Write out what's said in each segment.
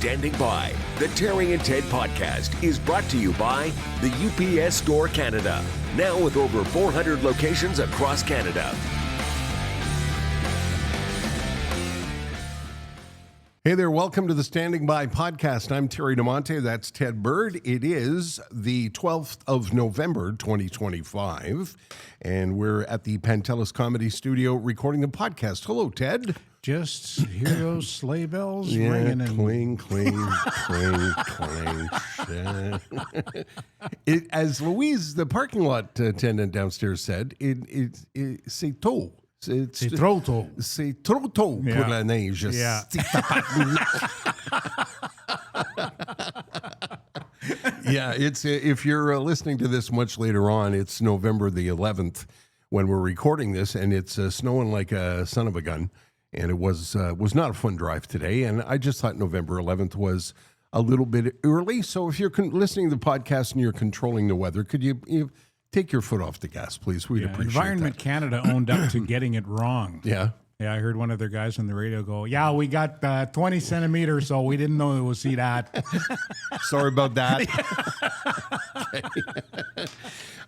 Standing By. The Terry and Ted podcast is brought to you by the UPS Store Canada. Now with over 400 locations across Canada. Hey there, welcome to the Standing By podcast. I'm Terry DeMonte, that's Ted Bird. It is the 12th of November, 2025, and we're at the Pantelis Comedy Studio recording the podcast. Hello, Ted. Just hear those sleigh bells ringing. And Cling, cling, cling, cling. As Louise, the parking lot attendant downstairs said, c'est tôt. C'est trop tôt. C'est trop tôt pour la neige. Yeah. Yeah, it's if you're listening to this much later on, it's November the 11th when we're recording this, and it's snowing like a son of a gun. And it was not a fun drive today, and I just thought November 11th was a little bit early. So if you're listening to the podcast and you're controlling the weather, could you take your foot off the gas, please? We'd appreciate Environment that. Canada owned up to getting it wrong. Yeah. Yeah, I heard one of their guys on the radio go, yeah, we got 20 centimeters, so we didn't know we'll see that. Sorry about that.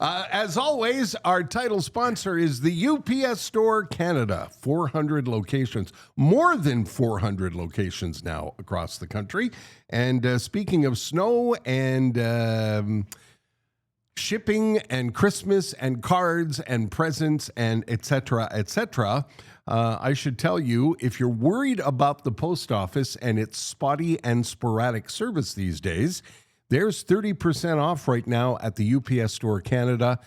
As always, our title sponsor is the UPS Store Canada. 400 locations, more than 400 locations now across the country. And speaking of snow and shipping and Christmas and cards and presents and et cetera, I should tell you, if you're worried about the post office and its spotty and sporadic service these days, there's 30% off right now at the UPS Store Canada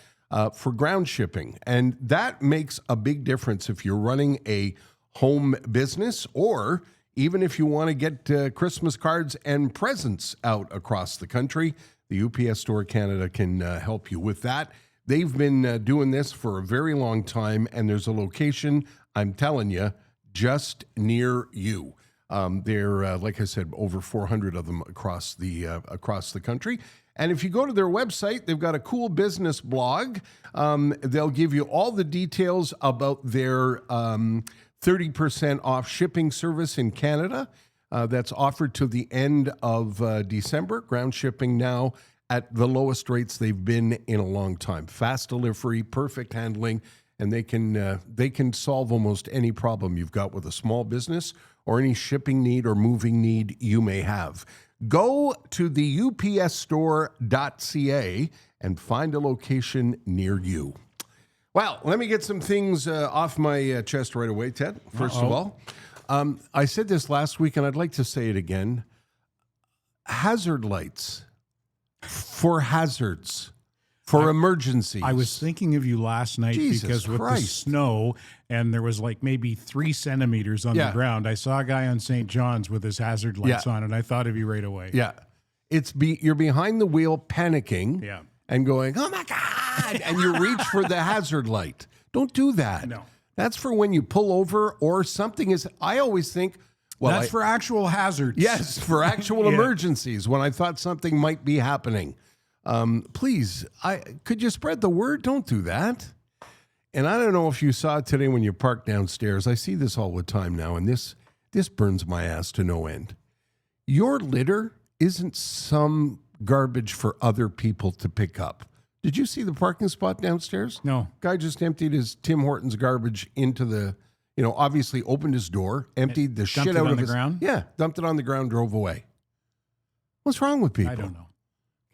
for ground shipping. And that makes a big difference if you're running a home business or even if you want to get Christmas cards and presents out across the country. The UPS Store Canada can help you with that. They've been doing this for a very long time, and there's a location, I'm telling you, just near you. They're, like I said, over 400 of them across the country. And if you go to their website, they've got a cool business blog. They'll give you all the details about their 30% off shipping service in Canada. That's offered to the end of December. Ground shipping now at the lowest rates they've been in a long time. Fast delivery, perfect handling, and they can solve almost any problem you've got with a small business or any shipping need or moving need you may have. Go to the upsstore.ca and find a location near you. Well, let me get some things off my chest right away, Ted. First of all. I said this last week, and I'd like to say it again. Hazard lights for hazards, for emergencies. I was thinking of you last night because with the snow, and there was like maybe 3 centimeters on the ground, I saw a guy on St. John's with his hazard lights on, and I thought of you right away. Yeah. You're behind the wheel panicking and going, oh, my God, and you reach for the hazard light. Don't do that. No. That's for when you pull over or something is, I always think, well, that's for actual hazards. Yes, for actual emergencies when I thought something might be happening. Please, could you spread the word? Don't do that. And I don't know if you saw it today when you parked downstairs. I see this all the time now, and this burns my ass to no end. Your litter isn't some garbage for other people to pick up. Did you see the parking spot downstairs? No. Guy just emptied his Tim Hortons garbage into the, obviously opened his door, emptied the shit out of his ground? Yeah, dumped it on the ground, drove away. What's wrong with people? I don't know.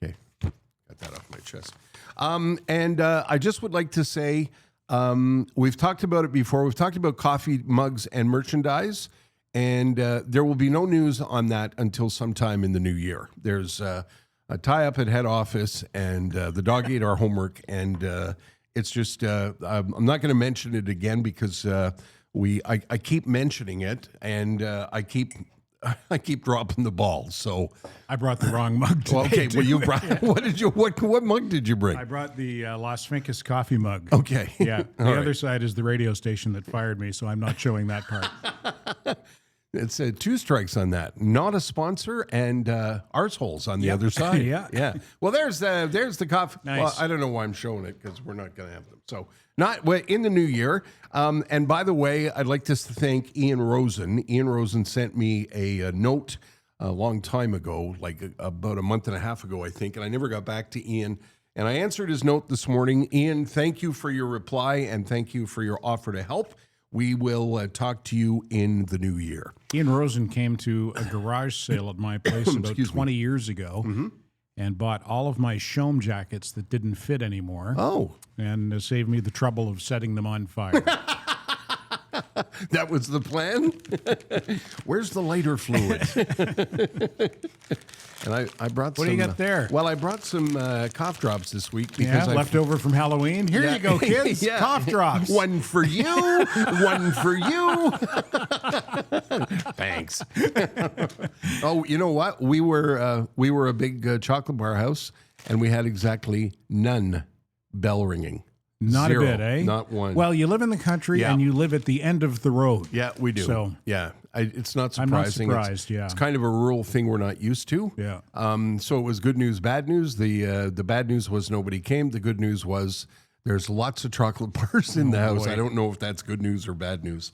Okay, got that off my chest. And I just would like to say, we've talked about it before. We've talked about coffee mugs and merchandise, and there will be no news on that until sometime in the new year. There's a tie-up at head office, and the dog ate our homework, and it's just, I'm not going to mention it again because I keep mentioning it, and I keep dropping the ball. So I brought the wrong mug today. Well, okay, well, you brought, what mug did you bring? I brought the Las Fincas coffee mug. Okay. Yeah. The other side is the radio station that fired me, so I'm not showing that part. It's 2 strikes on that. Not a sponsor, and arseholes on the other side. Yeah. Well, there's the coffee. Nice. Well, I don't know why I'm showing it because we're not going to have them. So not in the new year. And by the way, I'd like to thank Ian Rosen. Ian Rosen sent me a note a long time ago, like about a month and a half ago, I think, and I never got back to Ian. And I answered his note this morning. Ian, thank you for your reply, and thank you for your offer to help. We will talk to you in the new year. Ian Rosen came to a garage sale at my place about 20 years ago and bought all of my Shome jackets that didn't fit anymore. Oh. And saved me the trouble of setting them on fire. That was the plan? Where's the lighter fluid? And I brought some... What do you got there? Well, I brought some cough drops this week. Because left over from Halloween. Here you go, kids. Cough drops. One for you. One for you. Thanks. Oh, you know what? We were a big chocolate bar house, and we had exactly none bell ringing. Not Zero. a bit, eh? Not one. Well, you live in the country and you live at the end of the road. Yeah, we do. So yeah, it's not surprising. I'm not surprised. It's kind of a rural thing we're not used to. Yeah. So it was good news, bad news. The bad news was nobody came. The good news was there's lots of chocolate bars in the house. Boy. I don't know if that's good news or bad news.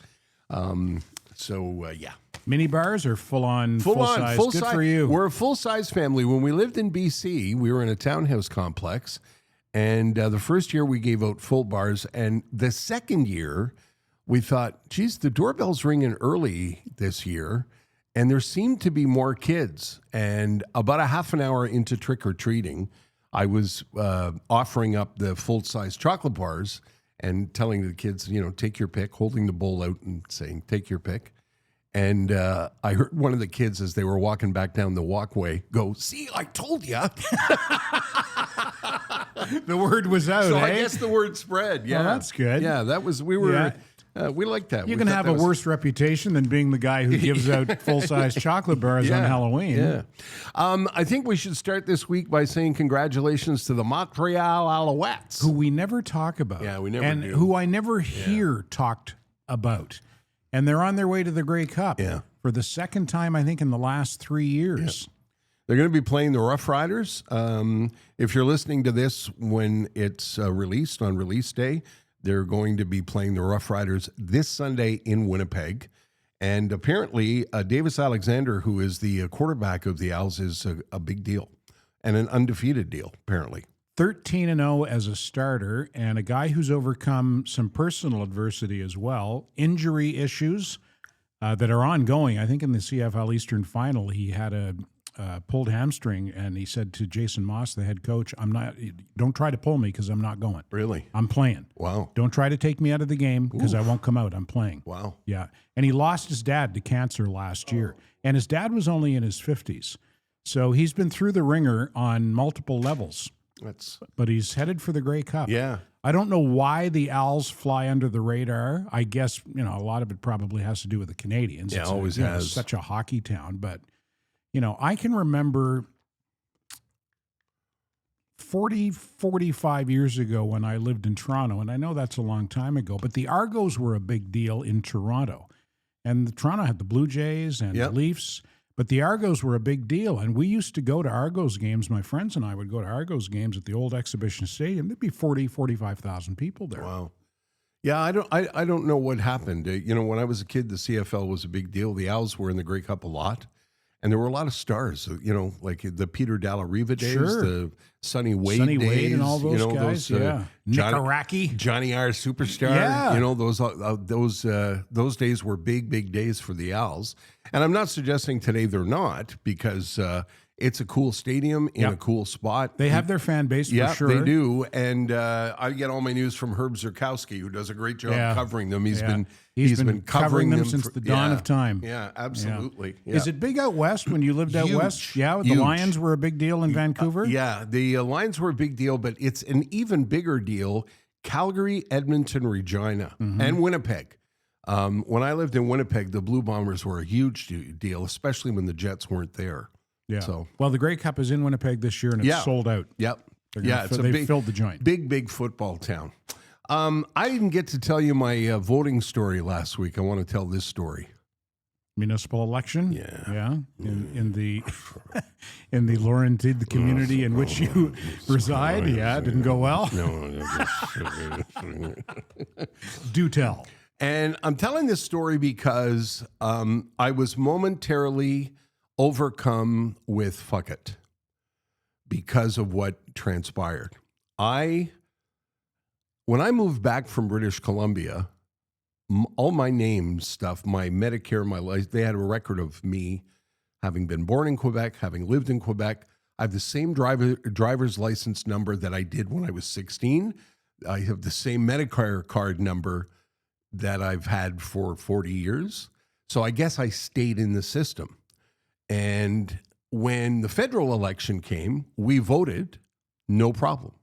Yeah. Mini bars or full size? Good size. For you. We're a full size family. When we lived in BC, we were in a townhouse complex. And the first year we gave out full bars. And the second year we thought, geez, the doorbell's ringing early this year. And there seemed to be more kids. And about a half an hour into trick-or-treating, I was offering up the full-size chocolate bars and telling the kids, take your pick, holding the bowl out and saying, take your pick. And I heard one of the kids, as they were walking back down the walkway, go, see, I told you. The word was out, So eh? I guess the word spread. Yeah, well, that's good. Yeah, we liked that. You can have a worse reputation than being the guy who gives out full-size chocolate bars on Halloween. Yeah. I think we should start this week by saying congratulations to the Montreal Alouettes. Who we never talk about. Yeah, we never and do. who I never hear talked about. And they're on their way to the Grey Cup for the second time, I think, in the last 3 years. Yeah. They're going to be playing the Rough Riders. If you're listening to this when it's released on release day, they're going to be playing the Rough Riders this Sunday in Winnipeg. And apparently, Davis Alexander, who is the quarterback of the Owls, is a big deal and an undefeated deal, apparently. 13-0 as a starter, and a guy who's overcome some personal adversity as well, injury issues that are ongoing. I think in the CFL Eastern Final, he had a pulled hamstring, and he said to Jason Moss, the head coach, don't try to pull me because I'm not going. Really? I'm playing. Wow. Don't try to take me out of the game because I won't come out. I'm playing. Wow. Yeah. And he lost his dad to cancer last year, and his dad was only in his 50s. So he's been through the ringer on multiple levels. But he's headed for the Grey Cup. Yeah. I don't know why the Owls fly under the radar. I guess, a lot of it probably has to do with the Canadians. Yeah, it's always has. Such a hockey town. But, I can remember 45 years ago when I lived in Toronto, and I know that's a long time ago, but the Argos were a big deal in Toronto. And Toronto had the Blue Jays and the Leafs. But the Argos were a big deal, and we used to go to Argos games. My friends and I would go to Argos games at the old exhibition stadium. There'd be 45,000 people there. Wow. Yeah, I don't know what happened. When I was a kid, the CFL was a big deal. The Owls were in the Grey Cup a lot, and there were a lot of stars. Like the Peter Dalla-Riva days, the Sonny Wade days, and all those guys. Nikaraki, Johnny R. Superstar. Yeah. Those days were big days for the Owls. And I'm not suggesting today they're not, because it's a cool stadium in a cool spot. They have their fan base for sure. They do. And I get all my news from Herb Zurkowski, who does a great job covering them. He's been covering them since the dawn of time. Yeah, absolutely. Yeah. Is it big out west when you lived out west? Yeah, the Lions were a big deal in Vancouver? The Lions were a big deal, but it's an even bigger deal. Calgary, Edmonton, Regina, and Winnipeg. When I lived in Winnipeg, the Blue Bombers were a huge deal, especially when the Jets weren't there. Yeah. So, well, the Grey Cup is in Winnipeg this year, and it's sold out. Yep. They filled the joint. Big football town. I didn't get to tell you my voting story last week. I want to tell this story. Municipal election? Yeah. In the in the Laurentide community in which you reside? Yeah, didn't go well? No. Do tell. And I'm telling this story because I was momentarily overcome with fuck it because of what transpired. When I moved back from British Columbia, all my name stuff, my Medicare, my life, they had a record of me having been born in Quebec, having lived in Quebec. I have the same driver's license number that I did when I was 16. I have the same Medicare card number that I've had for 40 years. So I guess I stayed in the system. And when the federal election came, we voted, no problem.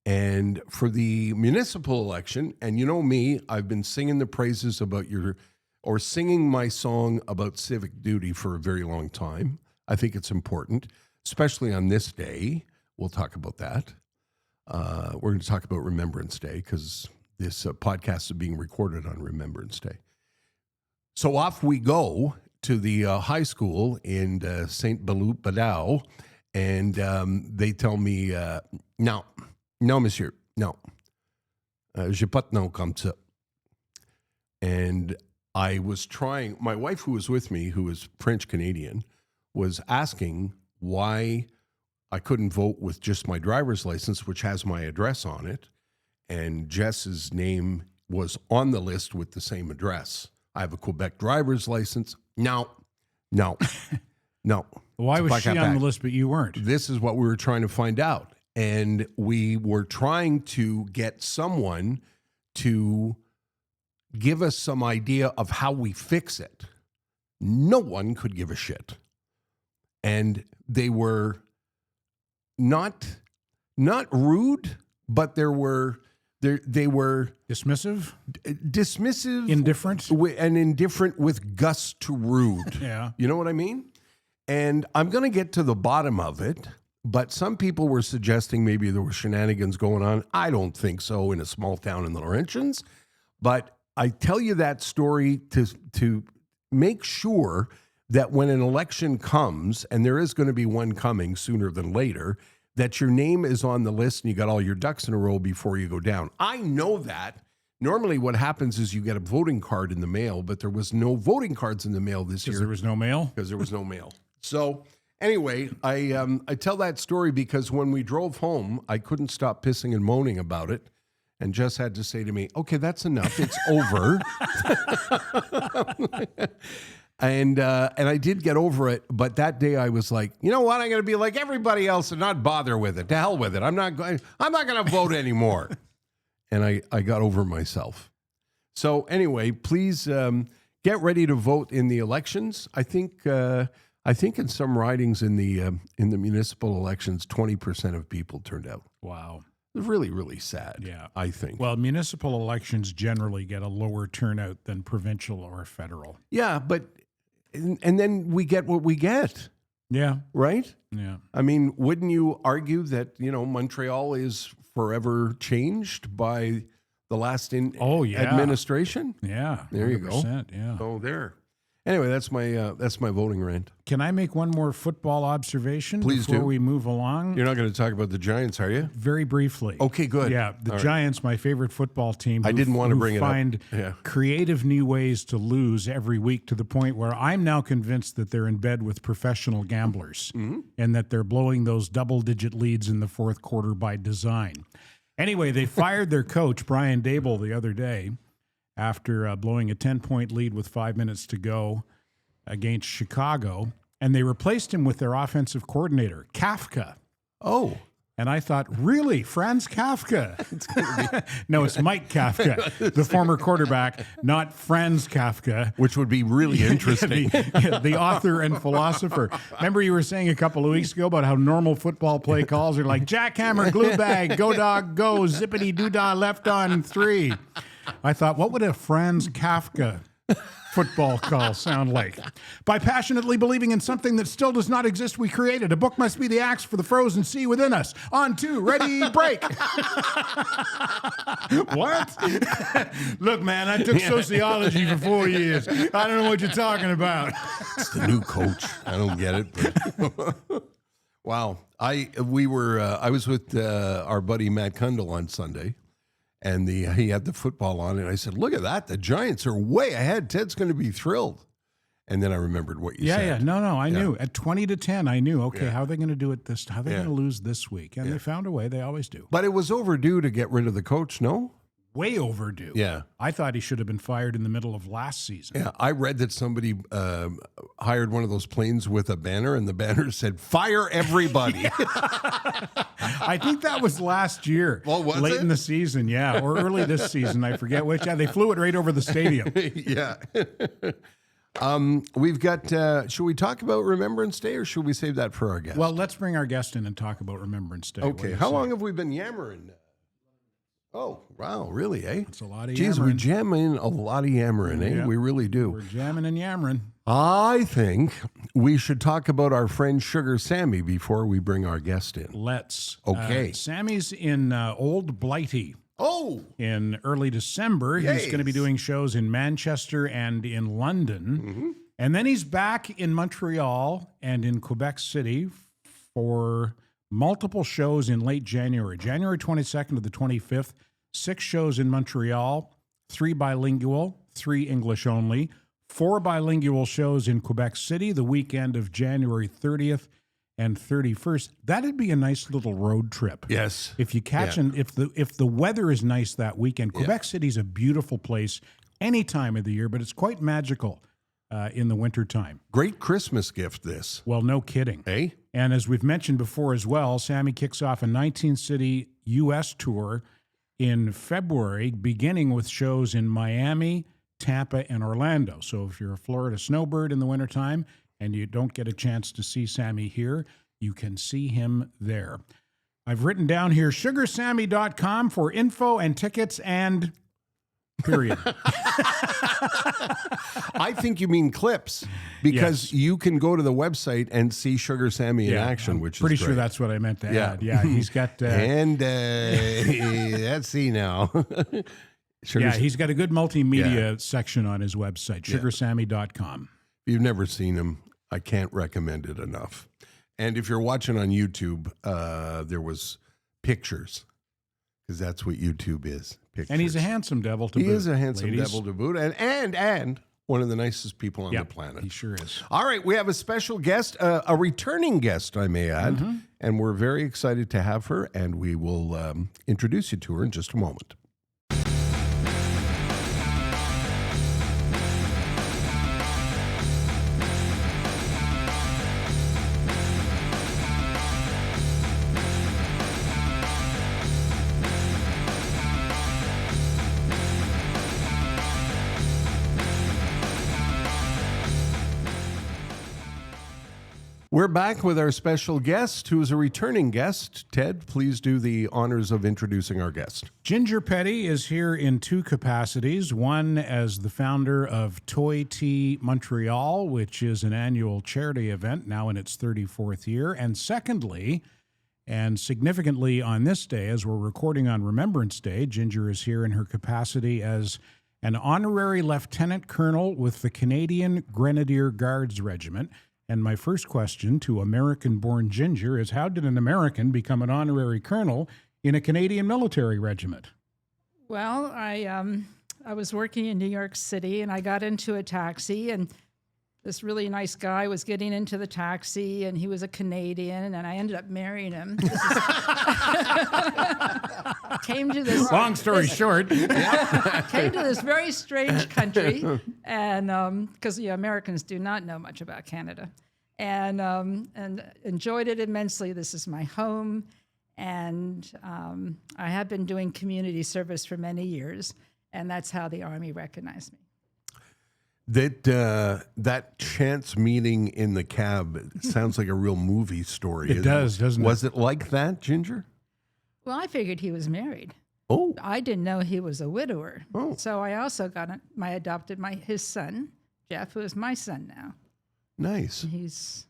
And for the municipal election, and you know me, I've been singing the praises about singing my song about civic duty for a very long time. I think it's important, especially on this day. We'll talk about that. We're going to talk about Remembrance Day because this podcast is being recorded on Remembrance Day. So off we go to the high school in St. Balut-Badau, and they tell me, non, monsieur, non. J'ai pas de nom comme ça. And I was trying, my wife who was with me, who is French Canadian, was asking why I couldn't vote with just my driver's license, which has my address on it. And Jess's name was on the list with the same address. I have a Quebec driver's license. No. Why was she on the list, but you weren't? This is what we were trying to find out. And we were trying to get someone to give us some idea of how we fix it. No one could give a shit. And they were not rude, but they were dismissive, indifferent, and indifferent with gust to rude. Yeah. You know what I mean? And I'm going to get to the bottom of it. But some people were suggesting maybe there were shenanigans going on. I don't think so in a small town in the Laurentians. But I tell you that story to make sure that when an election comes, and there is going to be one coming sooner than later, that your name is on the list and you got all your ducks in a row before you go down. I know that. Normally what happens is you get a voting card in the mail, but there was no voting cards in the mail this year. Because there was no mail? Because there was no mail. So anyway, I tell that story because when we drove home, I couldn't stop pissing and moaning about it. And Jess had to say to me, okay, that's enough. It's over. And I did get over it. But that day I was like, you know what? I'm going to be like everybody else and not bother with it. To hell with it. I'm not going to vote anymore. And I got over myself. So anyway, please get ready to vote in the elections. I think in some ridings in the municipal elections, 20% of people turned out. Wow. Really, really sad. Yeah. I think. Well, municipal elections generally get a lower turnout than provincial or federal. Yeah, but and then we get what we get. Yeah. Right? Yeah. I mean, wouldn't you argue that, Montreal is forever changed by the last administration? Yeah. There you go. Yeah. Oh, there. Anyway, that's my voting rant. Can I make one more football observation before we move along? You're not going to talk about the Giants, are you? Very briefly. Okay, good. Yeah, the Giants, my favorite football team. I didn't want to bring it up. Find creative new ways to lose every week to the point where I'm now convinced that they're in bed with professional gamblers and that they're blowing those double-digit leads in the fourth quarter by design. Anyway, they fired their coach, Brian Daboll, the other day, after blowing a 10-point lead with 5 minutes to go against Chicago, and they replaced him with their offensive coordinator, Kafka. Oh. And I thought, really, Franz Kafka? No, it's Mike Kafka, the former quarterback, not Franz Kafka. Which would be really interesting. the author and philosopher. Remember you were saying a couple of weeks ago about how normal football play calls are like jackhammer, glue bag, go dog, go, zippity doo-dah, left on 3. I thought, what would a Franz Kafka football call sound like? By passionately believing in something that still does not exist, we created. A book must be the axe for the frozen sea within us. On 2, ready, break. What? Look, man, I took sociology for 4 years. I don't know what you're talking about. It's the new coach. I don't get it. But wow. I was with our buddy Matt Kundle on Sunday. And he had the football on, and I said, look at that. The Giants are way ahead. Ted's going to be thrilled. And then I remembered what you Yeah, said. yeah. No, I knew. At 20-10, I knew, okay, how are they going to do it this time? How are they Yeah. going to lose this week? And they found a way. They always do. But it was overdue to get rid of the coach, no? Way overdue. Yeah. I thought he should have been fired in the middle of last season. Yeah, I read that somebody hired one of those planes with a banner, and the banner said, "Fire everybody." I think that was last year. Well, was late it? in the season, yeah, or early this season. I forget which. Yeah, they flew it right over the stadium. Yeah. We've got, should we talk about Remembrance Day, or should we save that for our guest? Well, let's bring our guest in and talk about Remembrance Day. What do okay. you How say? long have we been yammering? Oh, wow, really, eh? It's a lot of Geez, we yammering. jam in a lot of yammering, eh? Yeah. We really do. We're jamming and yammering. I think we should talk about our friend Sugar Sammy before we bring our guest in. Let's. Okay. Sammy's in Old Blighty. Oh, In early December. He's Yes. going to be doing shows in Manchester and in London. And then he's back in Montreal and in Quebec City for multiple shows in late January. January 22nd to the 25th, 6 shows in Montreal, 3 bilingual, 3 English only, 4 bilingual shows in Quebec City the weekend of January 30th and 31st. That'd be a nice little road trip. yes. If you catch and if the weather is nice that weekend, Quebec City's a beautiful place any time of the year, but it's quite magical in the wintertime. Great Christmas gift, this. Well, no kidding. Eh? And as we've mentioned before as well, Sammy kicks off a 19-city U.S. tour in February, beginning with shows in Miami, Tampa, and Orlando. So if you're a Florida snowbird in the wintertime and you don't get a chance to see Sammy here, you can see him there. I've written down here, sugarsammy.com for info and tickets and period. I think you mean clips, because Yes. you can go to the website and see Sugar Sammy in action, I'm which pretty is sure great. that's what I meant to Yeah. add. Yeah, he's got... And let's see now. Sugar, yeah, he's got a good multimedia section on his website, sugarsammy.com. if you've never seen him, I can't recommend it enough. And if you're watching on YouTube, there was pictures, because that's what YouTube is. Pictures. And he's a handsome devil to boot. He is a handsome ladies. devil to boot, and one of the nicest people on the Yep, planet. he sure is. All right, we have a special guest, a returning guest, I may add, and we're very excited to have her, and we will introduce you to her in just a moment. We're back with our special guest, who is a returning guest. Ted, please do the honors of introducing our guest. Ginger Petty is here in 2 capacities. One as the founder of Toy Tea Montreal, which is an annual charity event now in its 34th year. And secondly, and significantly on this day, as we're recording on Remembrance Day, Ginger is here in her capacity as an honorary lieutenant colonel with the Canadian Grenadier Guards Regiment. And my first question to American-born Ginger is, how did an American become an honorary colonel in a Canadian military regiment? Well, I was working in New York City, and I got into a taxi, and this really nice guy was getting into the taxi, and he was a Canadian, and I ended up marrying him. Came to this Long story short. came to this very strange country, and because Americans do not know much about Canada, and enjoyed it immensely. This is my home, and I have been doing community service for many years, and that's how the Army recognized me. That chance meeting in the cab sounds like a real movie story. It does, doesn't it? Was it like that, Ginger? Well, I figured he was married. Oh, I didn't know he was a widower. Oh. So I also got his son, Jeff, who is my son now. nice. He's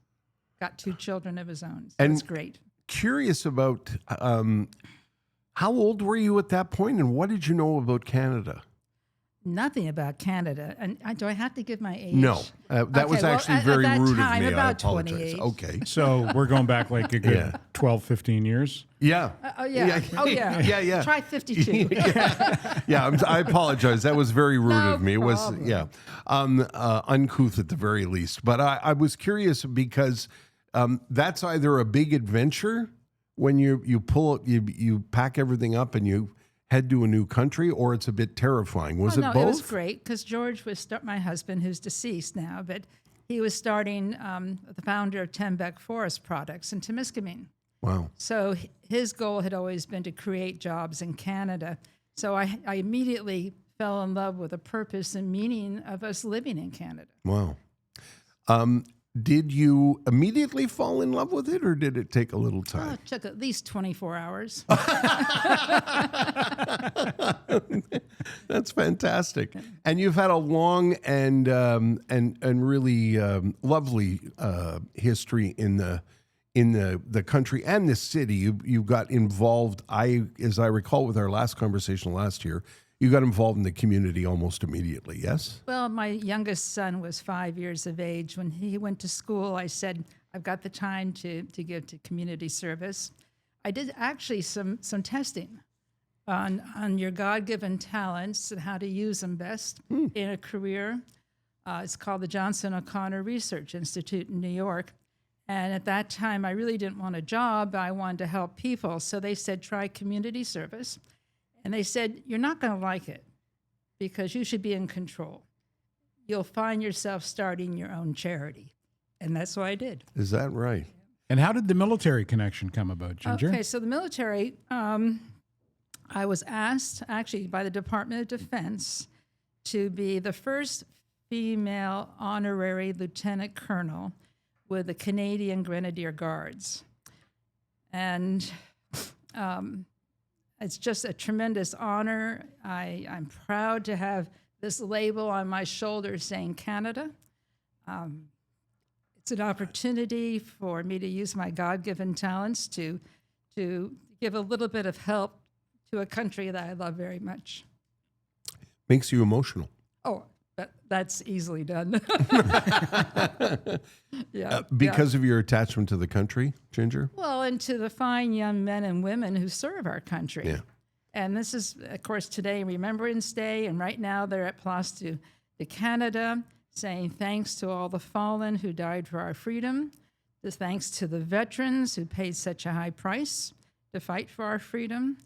got 2 children of his own. So And- that's great. Curious about how old were you at that point, and what did you know about Canada? nothing about Canada. And do I have to give my age? No, that was actually very at that rude time, of me. about I apologize. 28. Okay. So we're going back like a good 12, 15 years. Yeah. Yeah. Oh, yeah. Yeah. Try 52. I apologize. That was very rude No of me. It was, problem. uncouth at the very least. But I was curious because that's either a big adventure when you pack everything up and you head to a new country, or it's a bit terrifying. Was it both? It was great because George was my husband, who's deceased now, but he was starting the founder of Tembec Forest Products in Temiskaming. Wow. So his goal had always been to create jobs in Canada. So I immediately fell in love with the purpose and meaning of us living in Canada. Wow. Did you immediately fall in love with it, or did it take a little time? It took at least 24 hours. That's fantastic. And you've had a long and really lovely history in the country and the city. You got involved. As I recall, with our last conversation last year, you got involved in the community almost immediately. Yes. Well, my youngest son was 5 years of age. When he went to school, I said, I've got the time to give to community service. I did actually some testing on your God-given talents and how to use them best in a career. It's called the Johnson O'Connor Research Institute in New York. And at that time, I really didn't want a job. I wanted to help people. So they said, try community service. And they said, you're not going to like it because you should be in control. You'll find yourself starting your own charity. And that's what I did. Is that right? And how did the military connection come about, Ginger? Okay, so the military, I was asked actually by the Department of Defense to be the first female honorary lieutenant colonel with the Canadian Grenadier Guards. And it's just a tremendous honor. I'm proud to have this label on my shoulder saying Canada. It's an opportunity for me to use my God-given talents to give a little bit of help to a country that I love very much. Makes you emotional. Oh, that's easily done. Because of your attachment to the country, Ginger? Well, and to the fine young men and women who serve our country. Yeah. And this is, of course, today Remembrance Day, and right now they're at Place to Canada, saying thanks to all the fallen who died for our freedom, thanks to the veterans who paid such a high price to fight for our freedom.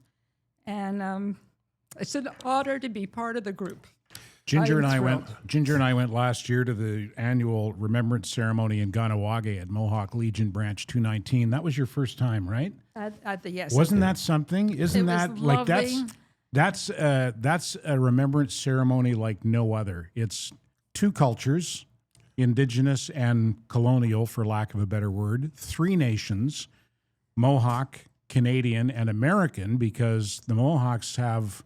And it's an honor to be part of the group. Ginger and I went last year to the annual Remembrance ceremony in Ganawage at Mohawk Legion Branch 219. That was your first time, right? Yes. Wasn't that something? Isn't that like lovely. that's a remembrance ceremony like no other. It's two cultures, Indigenous and colonial, for lack of a better word, three nations, Mohawk, Canadian, and American, because the Mohawks have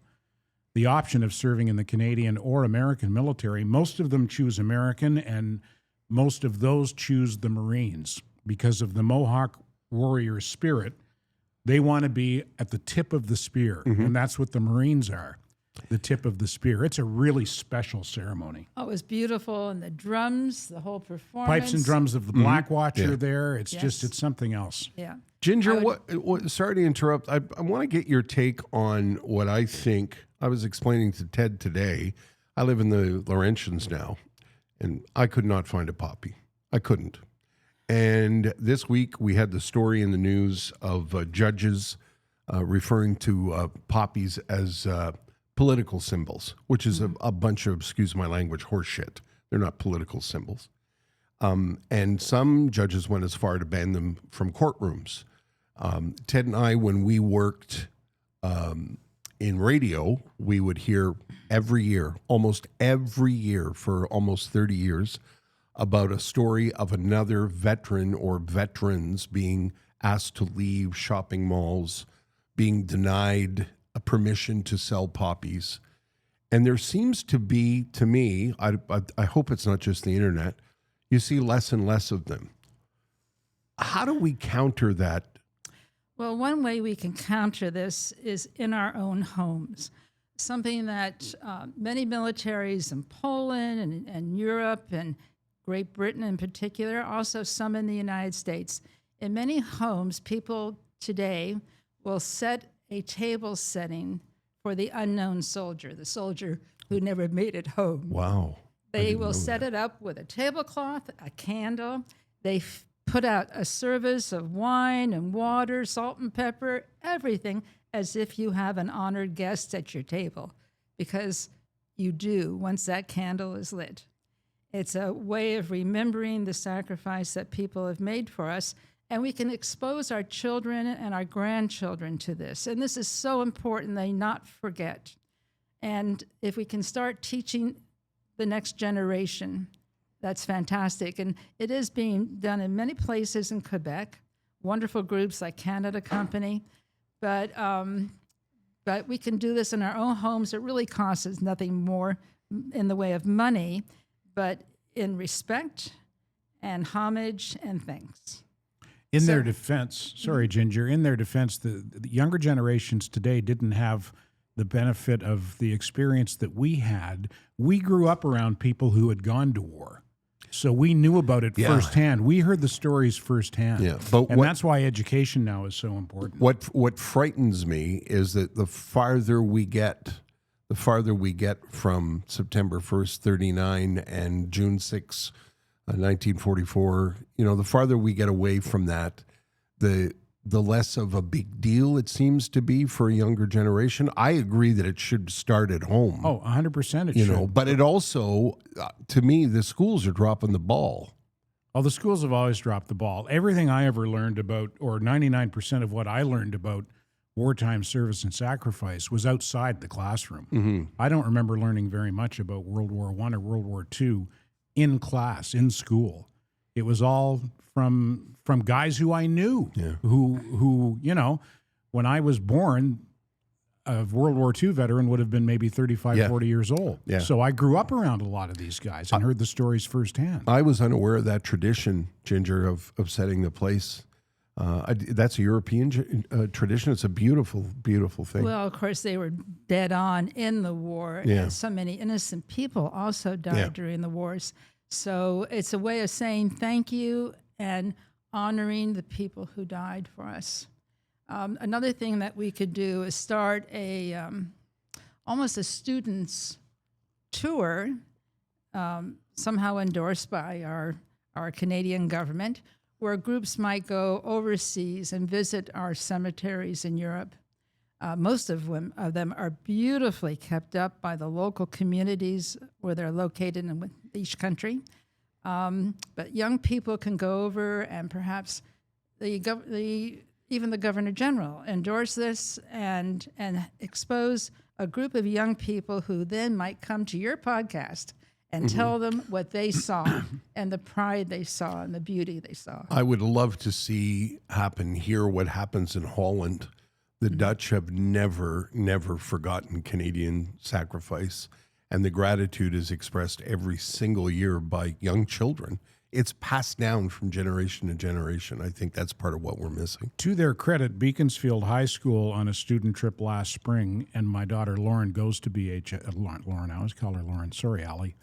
the option of serving in the Canadian or American military. Most of them choose American, and most of those choose the Marines because of the Mohawk warrior spirit. They want to be at the tip of the spear, and that's what the Marines are, the tip of the spear. It's a really special ceremony. Oh, it was beautiful, and the drums, the whole performance. Pipes and drums of the Black Watch are there. It's Yes. just, it's something else. Yeah. Ginger, what? Sorry to interrupt. I want to get your take on what I think. I was explaining to Ted today. I live in the Laurentians now, and I could not find a poppy. I couldn't. And this week we had the story in the news of judges referring to poppies as political symbols, which is a bunch of, excuse my language, horseshit. They're not political symbols. And some judges went as far to ban them from courtrooms. Ted and I, when we worked in radio, we would hear every year, almost every year for almost 30 years, about a story of another veteran or veterans being asked to leave shopping malls, being denied a permission to sell poppies. And there seems to be, to me, I hope it's not just the internet, you see less and less of them. How do we counter that? Well, one way we can counter this is in our own homes. something that many militaries in Poland and Europe and Great Britain in particular, also some in the United States. In many homes, people today will set a table setting for the unknown soldier, the soldier who never made it home. Wow. They will set it up with a tablecloth, a candle. They put out a service of wine and water, salt and pepper, everything, as if you have an honored guest at your table, because you do once that candle is lit. It's a way of remembering the sacrifice that people have made for us, and we can expose our children and our grandchildren to this. And this is so important they not forget. And if we can start teaching the next generation, that's fantastic. And it is being done in many places in Quebec, wonderful groups like Canada Company. But we can do this in our own homes. It really costs us nothing more in the way of money, but in respect and homage and thanks. In their defense, sorry, Ginger, in their defense, the younger generations today didn't have the benefit of the experience that we had. We grew up around people who had gone to war. So we knew about it firsthand. We heard the stories firsthand. Yeah, but that's why education now is so important. What frightens me is that the farther we get from September 1st, 39 and June 6, 1944, the farther we get away from that, the less of a big deal it seems to be for a younger generation. I agree that it should start at home. Oh, 100% it should. But it also, to me, the schools are dropping the ball. Well, the schools have always dropped the ball. Everything I ever learned about, or 99% of what I learned about wartime service and sacrifice, was outside the classroom. Mm-hmm. I don't remember learning very much about World War I or World War II in class, in school. It was all from guys who I knew, who when I was born, a World War II veteran would have been maybe 35, 40 years old. Yeah. So I grew up around a lot of these guys and heard the stories firsthand. I was unaware of that tradition, Ginger, of setting the place. That's a European tradition. It's a beautiful, beautiful thing. Well, of course, they were dead on in the war, and so many innocent people also died during the wars. So it's a way of saying thank you and honoring the people who died for us. Another thing that we could do is start almost a student's tour, somehow endorsed by our Canadian government, where groups might go overseas and visit our cemeteries in Europe. Most of them are beautifully kept up by the local communities where they're located in each country. But young people can go over, and perhaps even the Governor General endorse this and expose a group of young people who then might come to your podcast and tell them what they saw and the pride they saw and the beauty they saw. I would love to see happen here what happens in Holland. The Dutch have never forgotten Canadian sacrifice, and the gratitude is expressed every single year by young children. It's passed down from generation to generation. I think that's part of what we're missing. To their credit, Beaconsfield High School on a student trip last spring, and my daughter Lauren goes to BHS. Lauren, I always call her Lauren. Sorry, Allie.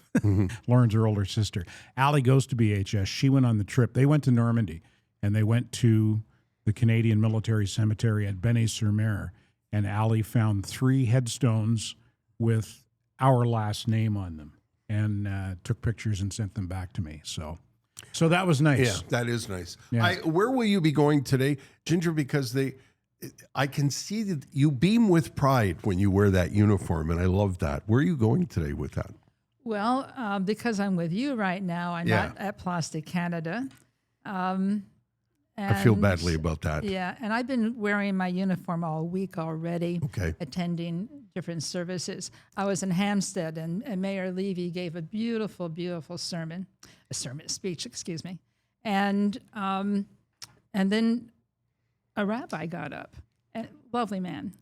Lauren's her older sister. Allie goes to BHS. She went on the trip. They went to Normandy, and they went to the Canadian Military Cemetery at Bonney-sur-Mer, and Allie found 3 headstones with our last name on them, and took pictures and sent them back to me. So that was nice. Yeah, that is nice. Yeah. Where will you be going today, Ginger? Because I can see that you beam with pride when you wear that uniform, and I love that. Where are you going today with that? Well, because I'm with you right now, I'm not at Plastic Canada. I feel badly about that. Yeah, and I've been wearing my uniform all week already, attending different services. I was in Hampstead, and Mayor Levy gave a beautiful, beautiful speech, excuse me. And then a rabbi got up, a lovely man,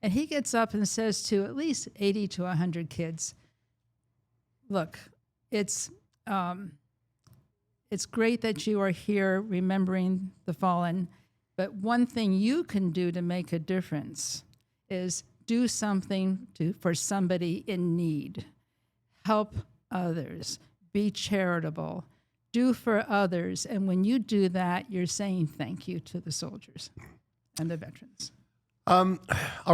and he gets up and says to at least 80 to 100 kids, look, it's great that you are here remembering the fallen, but one thing you can do to make a difference is do something for somebody in need. Help others. Be charitable. Do for others. And when you do that, you're saying thank you to the soldiers and the veterans. All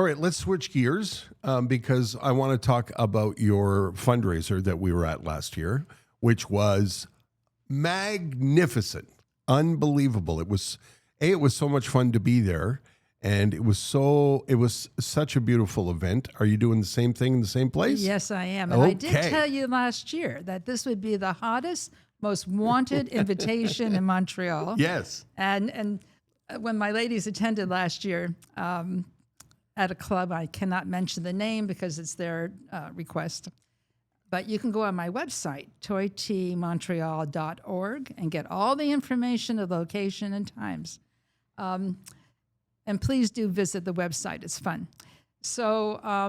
right, let's switch gears because I want to talk about your fundraiser that we were at last year, which was magnificent, unbelievable. It was so much fun to be there, and it was such a beautiful event. Are you doing the same thing in the same place? Yes, I am. And I did tell you last year that this would be the hottest, most wanted invitation in Montreal. Yes. And when my ladies attended last year at a club, I cannot mention the name because it's their request, but you can go on my website, toitmontreal.org, and get all the information, the location, and times. And please do visit the website. It's fun. So, I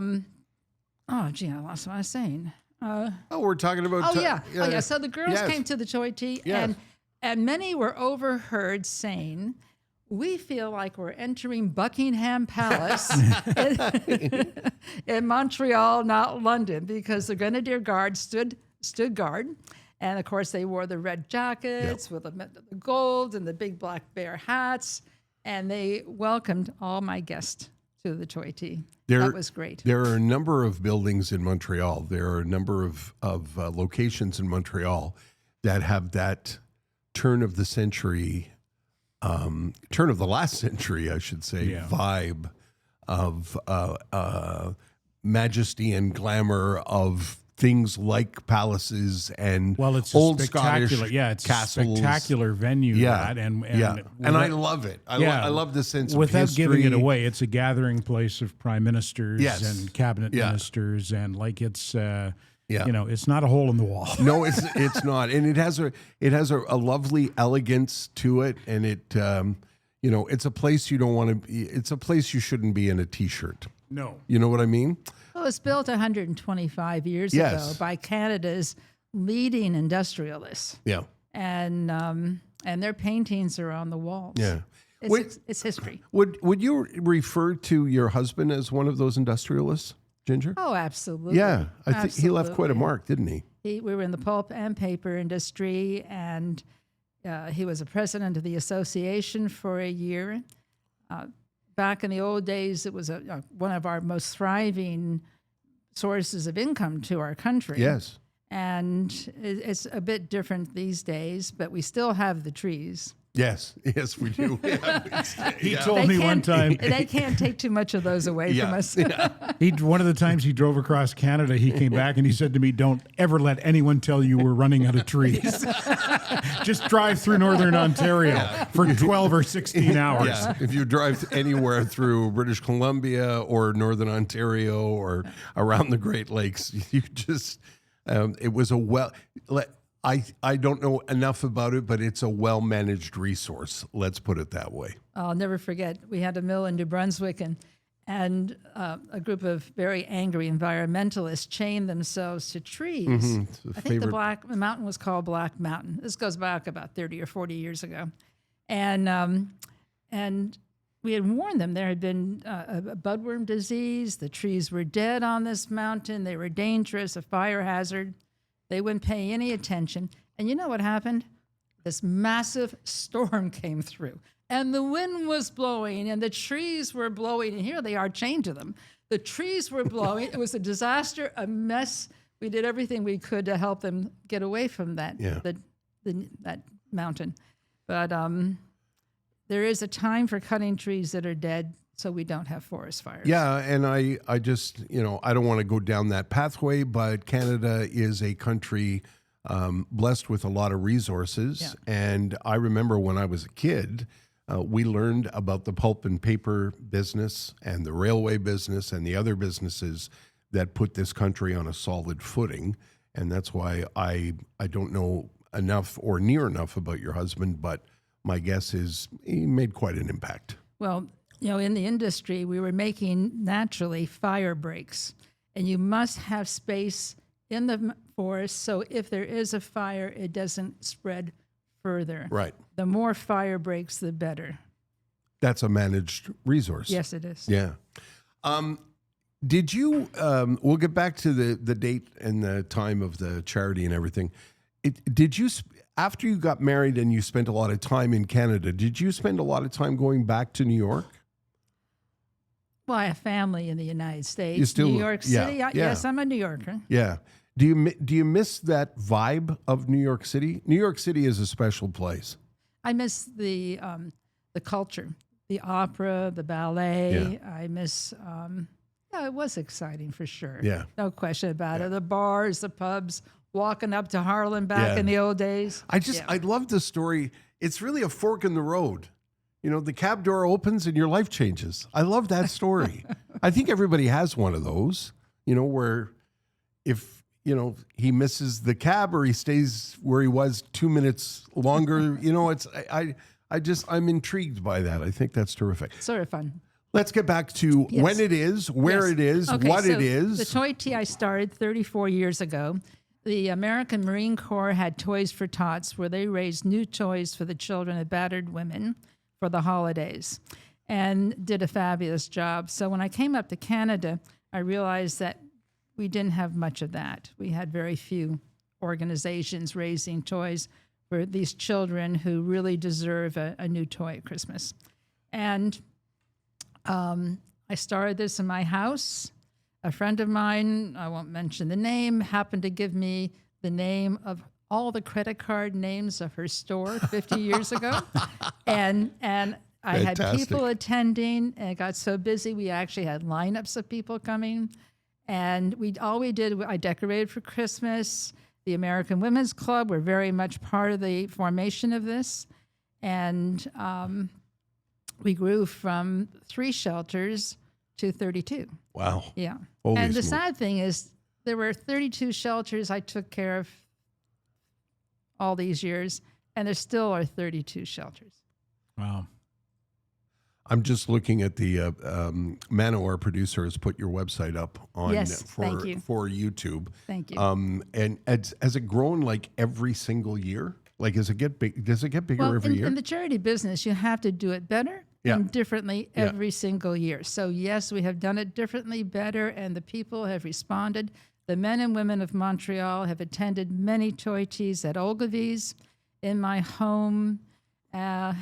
lost what I was saying. We're talking about... So the girls came to the Choi Tea, and many were overheard saying, we feel like we're entering Buckingham Palace in Montreal, not London, because the Grenadier Guards stood guard. And, of course, they wore the red jackets with the gold and the big black bear hats. And they welcomed all my guests to the Choi Tea. That was great. There are a number of buildings in Montreal. There are a number of locations in Montreal that have that turn of the last century, I should say, vibe of majesty and glamour of things like palaces and old Scottish castles. A spectacular venue. And I love it. I love the sense of without history. giving it away, it's a gathering place of prime ministers and cabinet ministers, and it's it's not a hole in the wall. No, it's not, and it has a lovely elegance to it, and it it's a place you don't want to be. It's a place you shouldn't be in a t-shirt. No, you know what I mean. Well, it was built 125 years ago by Canada's leading industrialists. Yeah, and their paintings are on the walls. Yeah, it's history. Would you refer to your husband as one of those industrialists? Ginger? Oh, absolutely. Yeah, I think he left quite a mark, didn't he? We were in the pulp and paper industry, and he was a president of the association for a year. Back in the old days, it was one of our most thriving sources of income to our country. Yes. And it's a bit different these days, but we still have the trees. Yes, we do. He told me one time they can't take too much of those away from us. One of the times he drove across Canada, he came back and he said to me, "Don't ever let anyone tell you we're running out of trees. Just drive through Northern Ontario for 12 or 16 hours." Yeah. If you drive anywhere through British Columbia or Northern Ontario or around the Great Lakes, you just it was I don't know enough about it, but it's a well-managed resource. Let's put it that way. I'll never forget. We had a mill in New Brunswick, and a group of very angry environmentalists chained themselves to trees. Mm-hmm. I think the mountain was called Black Mountain. This goes back about 30 or 40 years ago. And we had warned them there had been a budworm disease. The trees were dead on this mountain. They were dangerous, a fire hazard. They wouldn't pay any attention. And you know what happened? This massive storm came through. And the wind was blowing, and the trees were blowing. And here they are chained to them. The trees were blowing. It was a disaster, a mess. We did everything we could to help them get away from that, that mountain. But there is a time for cutting trees that are dead, so we don't have forest fires. Yeah, and I just, I don't want to go down that pathway, but Canada is a country blessed with a lot of resources. Yeah. And I remember when I was a kid, we learned about the pulp and paper business and the railway business and the other businesses that put this country on a solid footing. And that's why I don't know enough or near enough about your husband, but my guess is he made quite an impact. Well, in the industry, we were making naturally fire breaks, and you must have space in the forest so if there is a fire, it doesn't spread further. Right. The more fire breaks, the better. That's a managed resource. Yes, it is. Yeah. Did you? We'll get back to the date and the time of the charity and everything. Did you? After you got married and you spent a lot of time in Canada, did you spend a lot of time going back to New York? Well, I have family in the United States. You still, New York City. Yes, I'm a New Yorker. Yeah. Do you miss that vibe of New York City? New York City is a special place. I miss the culture, the opera, the ballet. Yeah. I miss. It was exciting for sure. Yeah. No question about it. The bars, the pubs, walking up to Harlem back in the old days. I love the story. It's really a fork in the road. You know, the cab door opens and your life changes. I love that story. I think everybody has one of those, you know, where if, you know, he misses the cab or he stays where he was 2 minutes longer, you know, I'm intrigued by that. I think that's terrific. Sort of fun. Let's get back to when it is, where it is, what it is. The toy tea I started 34 years ago. The American Marine Corps had Toys for Tots, where they raised new toys for the children of battered women for the holidays, and did a fabulous job. So when I came up to Canada, I realized that we didn't have much of that. We had very few organizations raising toys for these children who really deserve a new toy at Christmas. And I started this in my house. A friend of mine, I won't mention the name, happened to give me the name of all the credit card names of her store 50 years ago. And I had people attending, and it got so busy, we actually had lineups of people coming. And I decorated for Christmas. The American Women's Club were very much part of the formation of this. And we grew from 3 shelters to 32. Wow. Yeah. Holy and the smoke. sad thing is there were 32 shelters I took care of all these years, and there still are 32 shelters. Wow. I'm just looking at the Mano, our producer, has put your website up on thank you. for YouTube. Thank you. And has it grown like every single year? Like, does it get bigger every year? In the charity business, you have to do it better and differently every single year. So yes, we have done it differently, better, and the people have responded. The men and women of Montreal have attended many toy teas at Ogilvy's, in my home, and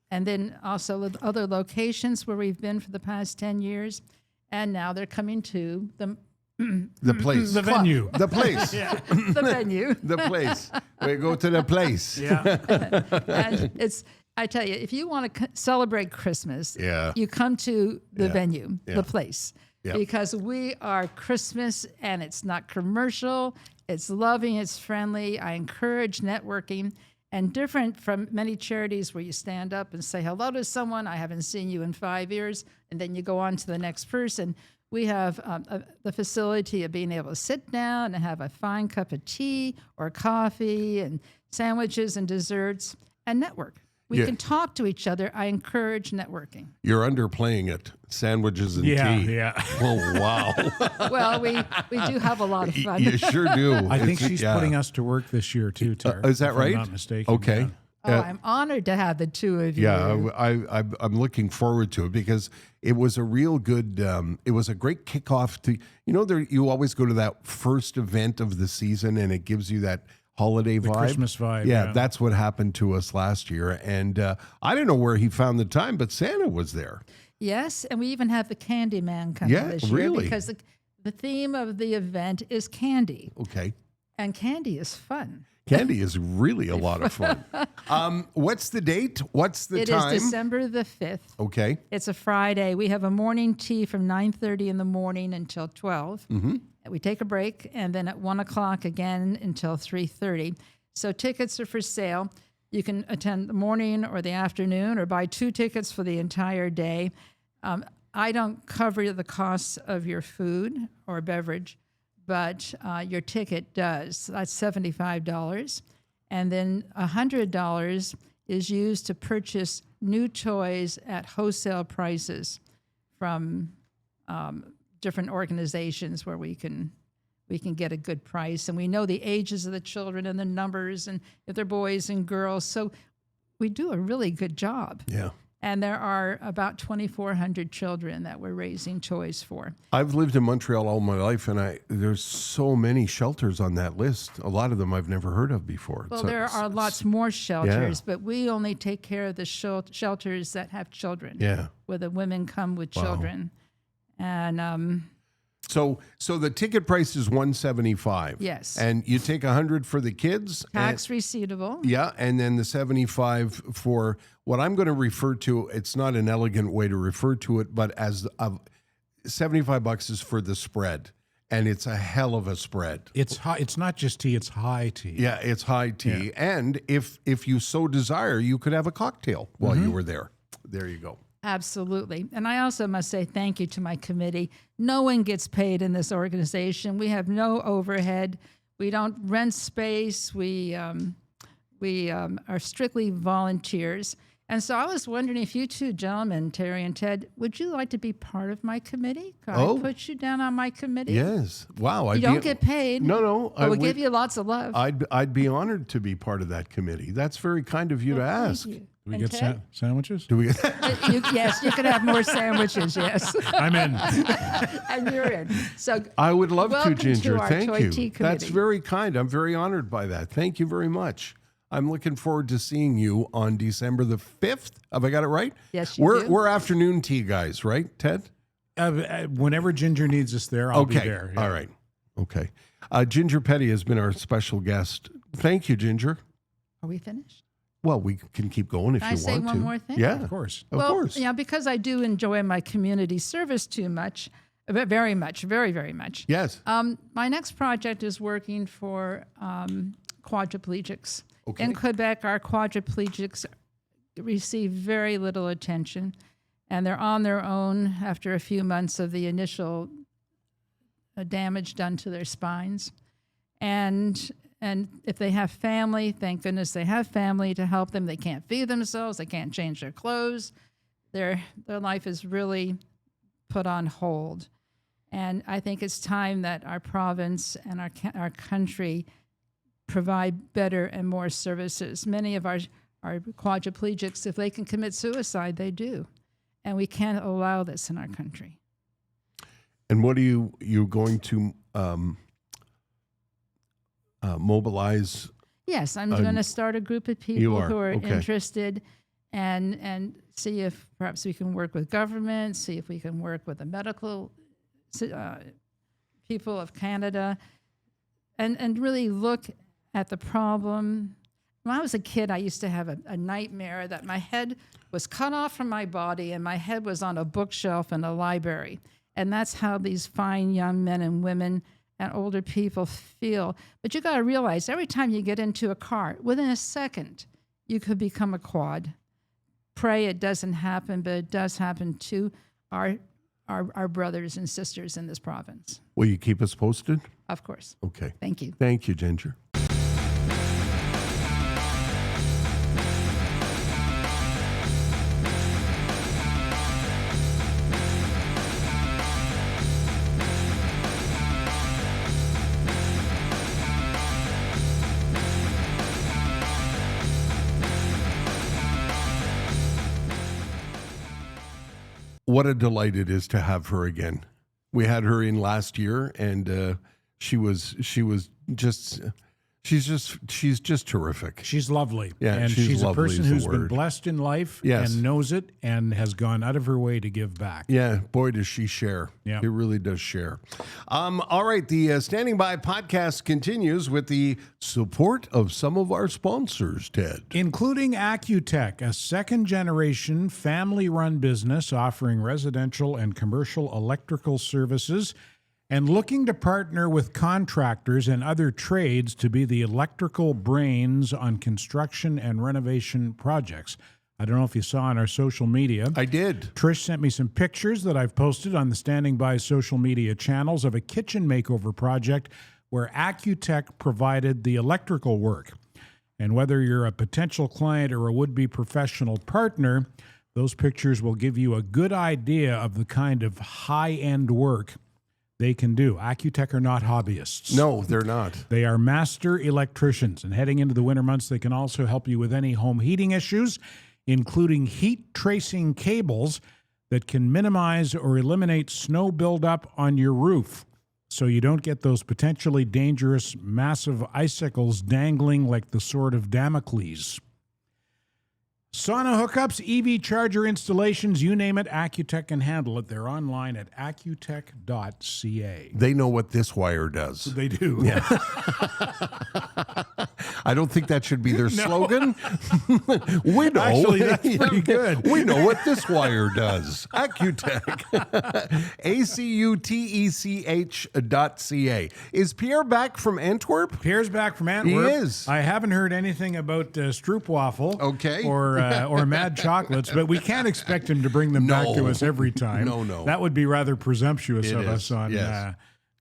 then also with other locations where we've been for the past 10 years. And now they're coming to the place. The venue. The place. the venue. The place. We go to the place. Yeah. And I tell you, if you want to celebrate Christmas, you come to the venue, the place. Yeah. Because we are Christmas, and it's not commercial, it's loving, it's friendly. I encourage networking, and different from many charities where you stand up and say hello to someone, I haven't seen you in 5 years, and then you go on to the next person. We have the facility of being able to sit down and have a fine cup of tea or coffee and sandwiches and desserts and network. We can talk to each other. I encourage networking. You're underplaying it. Sandwiches and tea. Yeah. Oh, wow. Well, we do have a lot of fun. You sure do. I think she's putting us to work this year too, Tara. Is that if right? I'm not mistaken. Okay. Yeah. I'm honored to have the two of you. Yeah, I'm looking forward to it because it was a real good, it was a great kickoff to, you always go to that first event of the season and it gives you that holiday vibe. Christmas vibe. Yeah, that's what happened to us last year. And I don't know where he found the time, but Santa was there. Yes, and we even have the Candy Man coming this year. Really? Because the theme of the event is candy. Okay. And candy is fun. Candy is really a lot of fun. What's the date? What's the time? It is December the 5th. Okay. It's a Friday. We have a morning tea from 9:30 in the morning until 12. Mm-hmm. We take a break, and then at 1 o'clock again until 3:30. So tickets are for sale. You can attend the morning or the afternoon or buy 2 tickets for the entire day. I don't cover the costs of your food or beverage, but your ticket does. That's $75. And then $100 is used to purchase new toys at wholesale prices from different organizations where we can get a good price. And we know the ages of the children and the numbers and if they're boys and girls. So we do a really good job. Yeah. And there are about 2,400 children that we're raising toys for. I've lived in Montreal all my life, and there's so many shelters on that list. A lot of them I've never heard of before. Well, there are lots more shelters, Yeah. but we only take care of the shelters that have children. Yeah. Where the women come with children. And So the ticket price is $175. Yes. And you take $100 for the kids. tax receivable. Yeah, and then the 75 for what I'm going to refer to. It's not an elegant way to refer to it, but as $75 is for the spread, and it's a hell of a spread. It's high. It's not just tea. It's high tea. Yeah, it's high tea, and if you so desire, you could have a cocktail while you were there. There you go. Absolutely. And I also must say thank you to my committee. No one gets paid in this organization. We have no overhead. We don't rent space. We are strictly volunteers. And so I was wondering if you two gentlemen, Terry and Ted, would you like to be part of my committee? Could I put you down on my committee? Yes. Wow. You don't get paid. No. But we'll give you lots of love. I'd be honored to be part of that committee. That's very kind of you to ask. Thank you. Do we And get Ted? sandwiches? Do we? Yes, you could have more sandwiches, yes. I'm in. And you're in. So I would love to, welcome Ginger. to our Thank Toy you. Tea That's Committee. very kind. I'm very honored by that. Thank you very much. I'm looking forward to seeing you on December the 5th. Have I got it right? Yes, you we're do. We're afternoon tea guys, right, Ted? Whenever Ginger needs us there, I'll be Okay. there. Yeah. All right. Okay. Ginger Petty has been our special guest. Thank you, Ginger. Are we finished? Well, we can keep going if Can I you say want one to. more thing? Yeah, Of course. of course. Yeah, because I do enjoy my community service too much, very much, very, very much. Yes. My next project is working for quadriplegics. Okay. In Quebec, our quadriplegics receive very little attention, and they're on their own after a few months of the initial damage done to their spines. And if they have family, thank goodness they have family to help them. They can't feed themselves. They can't change their clothes. Their life is really put on hold. And I think it's time that our province and our country provide better and more services. Many of our quadriplegics, if they can commit suicide, they do. And we can't allow this in our country. And what are you going to mobilize? Yes, I'm going to start a group of people who are okay. interested and see if perhaps we can work with government, see if we can work with the medical people of Canada, and really look at the problem. When I was a kid, I used to have a nightmare that my head was cut off from my body and my head was on a bookshelf in a library. And that's how these fine young men and women and older people feel. But you got to realize every time you get into a car, within a second, you could become a quad. Pray it doesn't happen, but it does happen to our brothers and sisters in this province. Will you keep us posted? Of course. Okay. Thank you. Thank you, Ginger. What a delight it is to have her again. We had her in last year, and she's just terrific. She's lovely. Yeah, and she's a lovely person is the who's been word. blessed in life Yes. and knows it and has gone out of her way to give back. Yeah, boy, does she share. Yeah. It really does share. All right, the Standing By podcast continues with the support of some of our sponsors, Ted. Including Accutech, a second-generation family-run business offering residential and commercial electrical services and looking to partner with contractors and other trades to be the electrical brains on construction and renovation projects. I don't know if you saw on our social media. I did. Trish sent me some pictures that I've posted on the Standing By social media channels of a kitchen makeover project where Accutech provided the electrical work. And whether you're a potential client or a would-be professional partner, those pictures will give you a good idea of the kind of high-end work they can do. Accutech are not hobbyists. No, they're not. They are master electricians, and heading into the winter months, they can also help you with any home heating issues. including heat tracing cables that can minimize or eliminate snow buildup on your roof, so you don't get those potentially dangerous massive icicles dangling like the sword of Damocles. Sauna hookups, EV charger installations, you name it, Accutech can handle it. They're online at accutech.ca. They know what this wire does. They do. Yeah. I don't think that should be their slogan. We know. Actually, that's pretty good. We know what this wire does. Accutech. ACUTECH.ca. Is Pierre back from Antwerp? Pierre's back from Antwerp. He is. I haven't heard anything about Stroopwafel Okay. or Mad Chocolates, but we can't expect him to bring them back to us every time. No. That would be rather presumptuous of us on yes.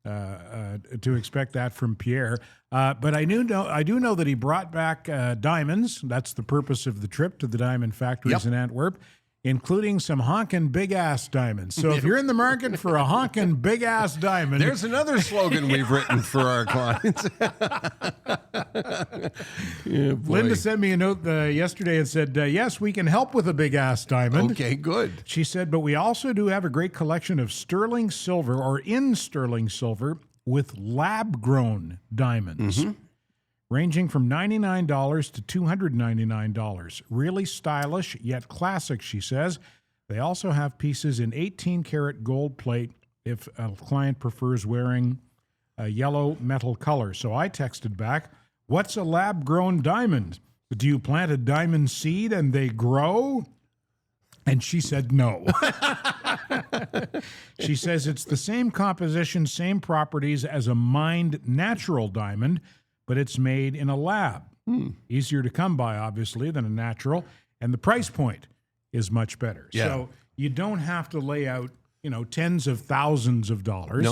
to expect that from Pierre. But I do know that he brought back diamonds. That's the purpose of the trip to the diamond factories in Antwerp, including some honkin' big-ass diamonds. So if you're in the market for a honkin' big-ass diamond... There's another slogan we've written for our clients. Linda sent me a note yesterday and said, yes, we can help with a big-ass diamond. Okay, good. She said, but we also do have a great collection of sterling silver or in sterling silver with lab-grown diamonds. Ranging from $99 to $299. Really stylish, yet classic, she says. They also have pieces in 18-karat gold plate if a client prefers wearing a yellow metal color. So I texted back, what's a lab-grown diamond? Do you plant a diamond seed and they grow? And she said no. She says it's the same composition, same properties as a mined natural diamond, but it's made in a lab. Easier to come by, obviously, than a natural, and the price point is much better. Yeah. So you don't have to lay out, tens of thousands of dollars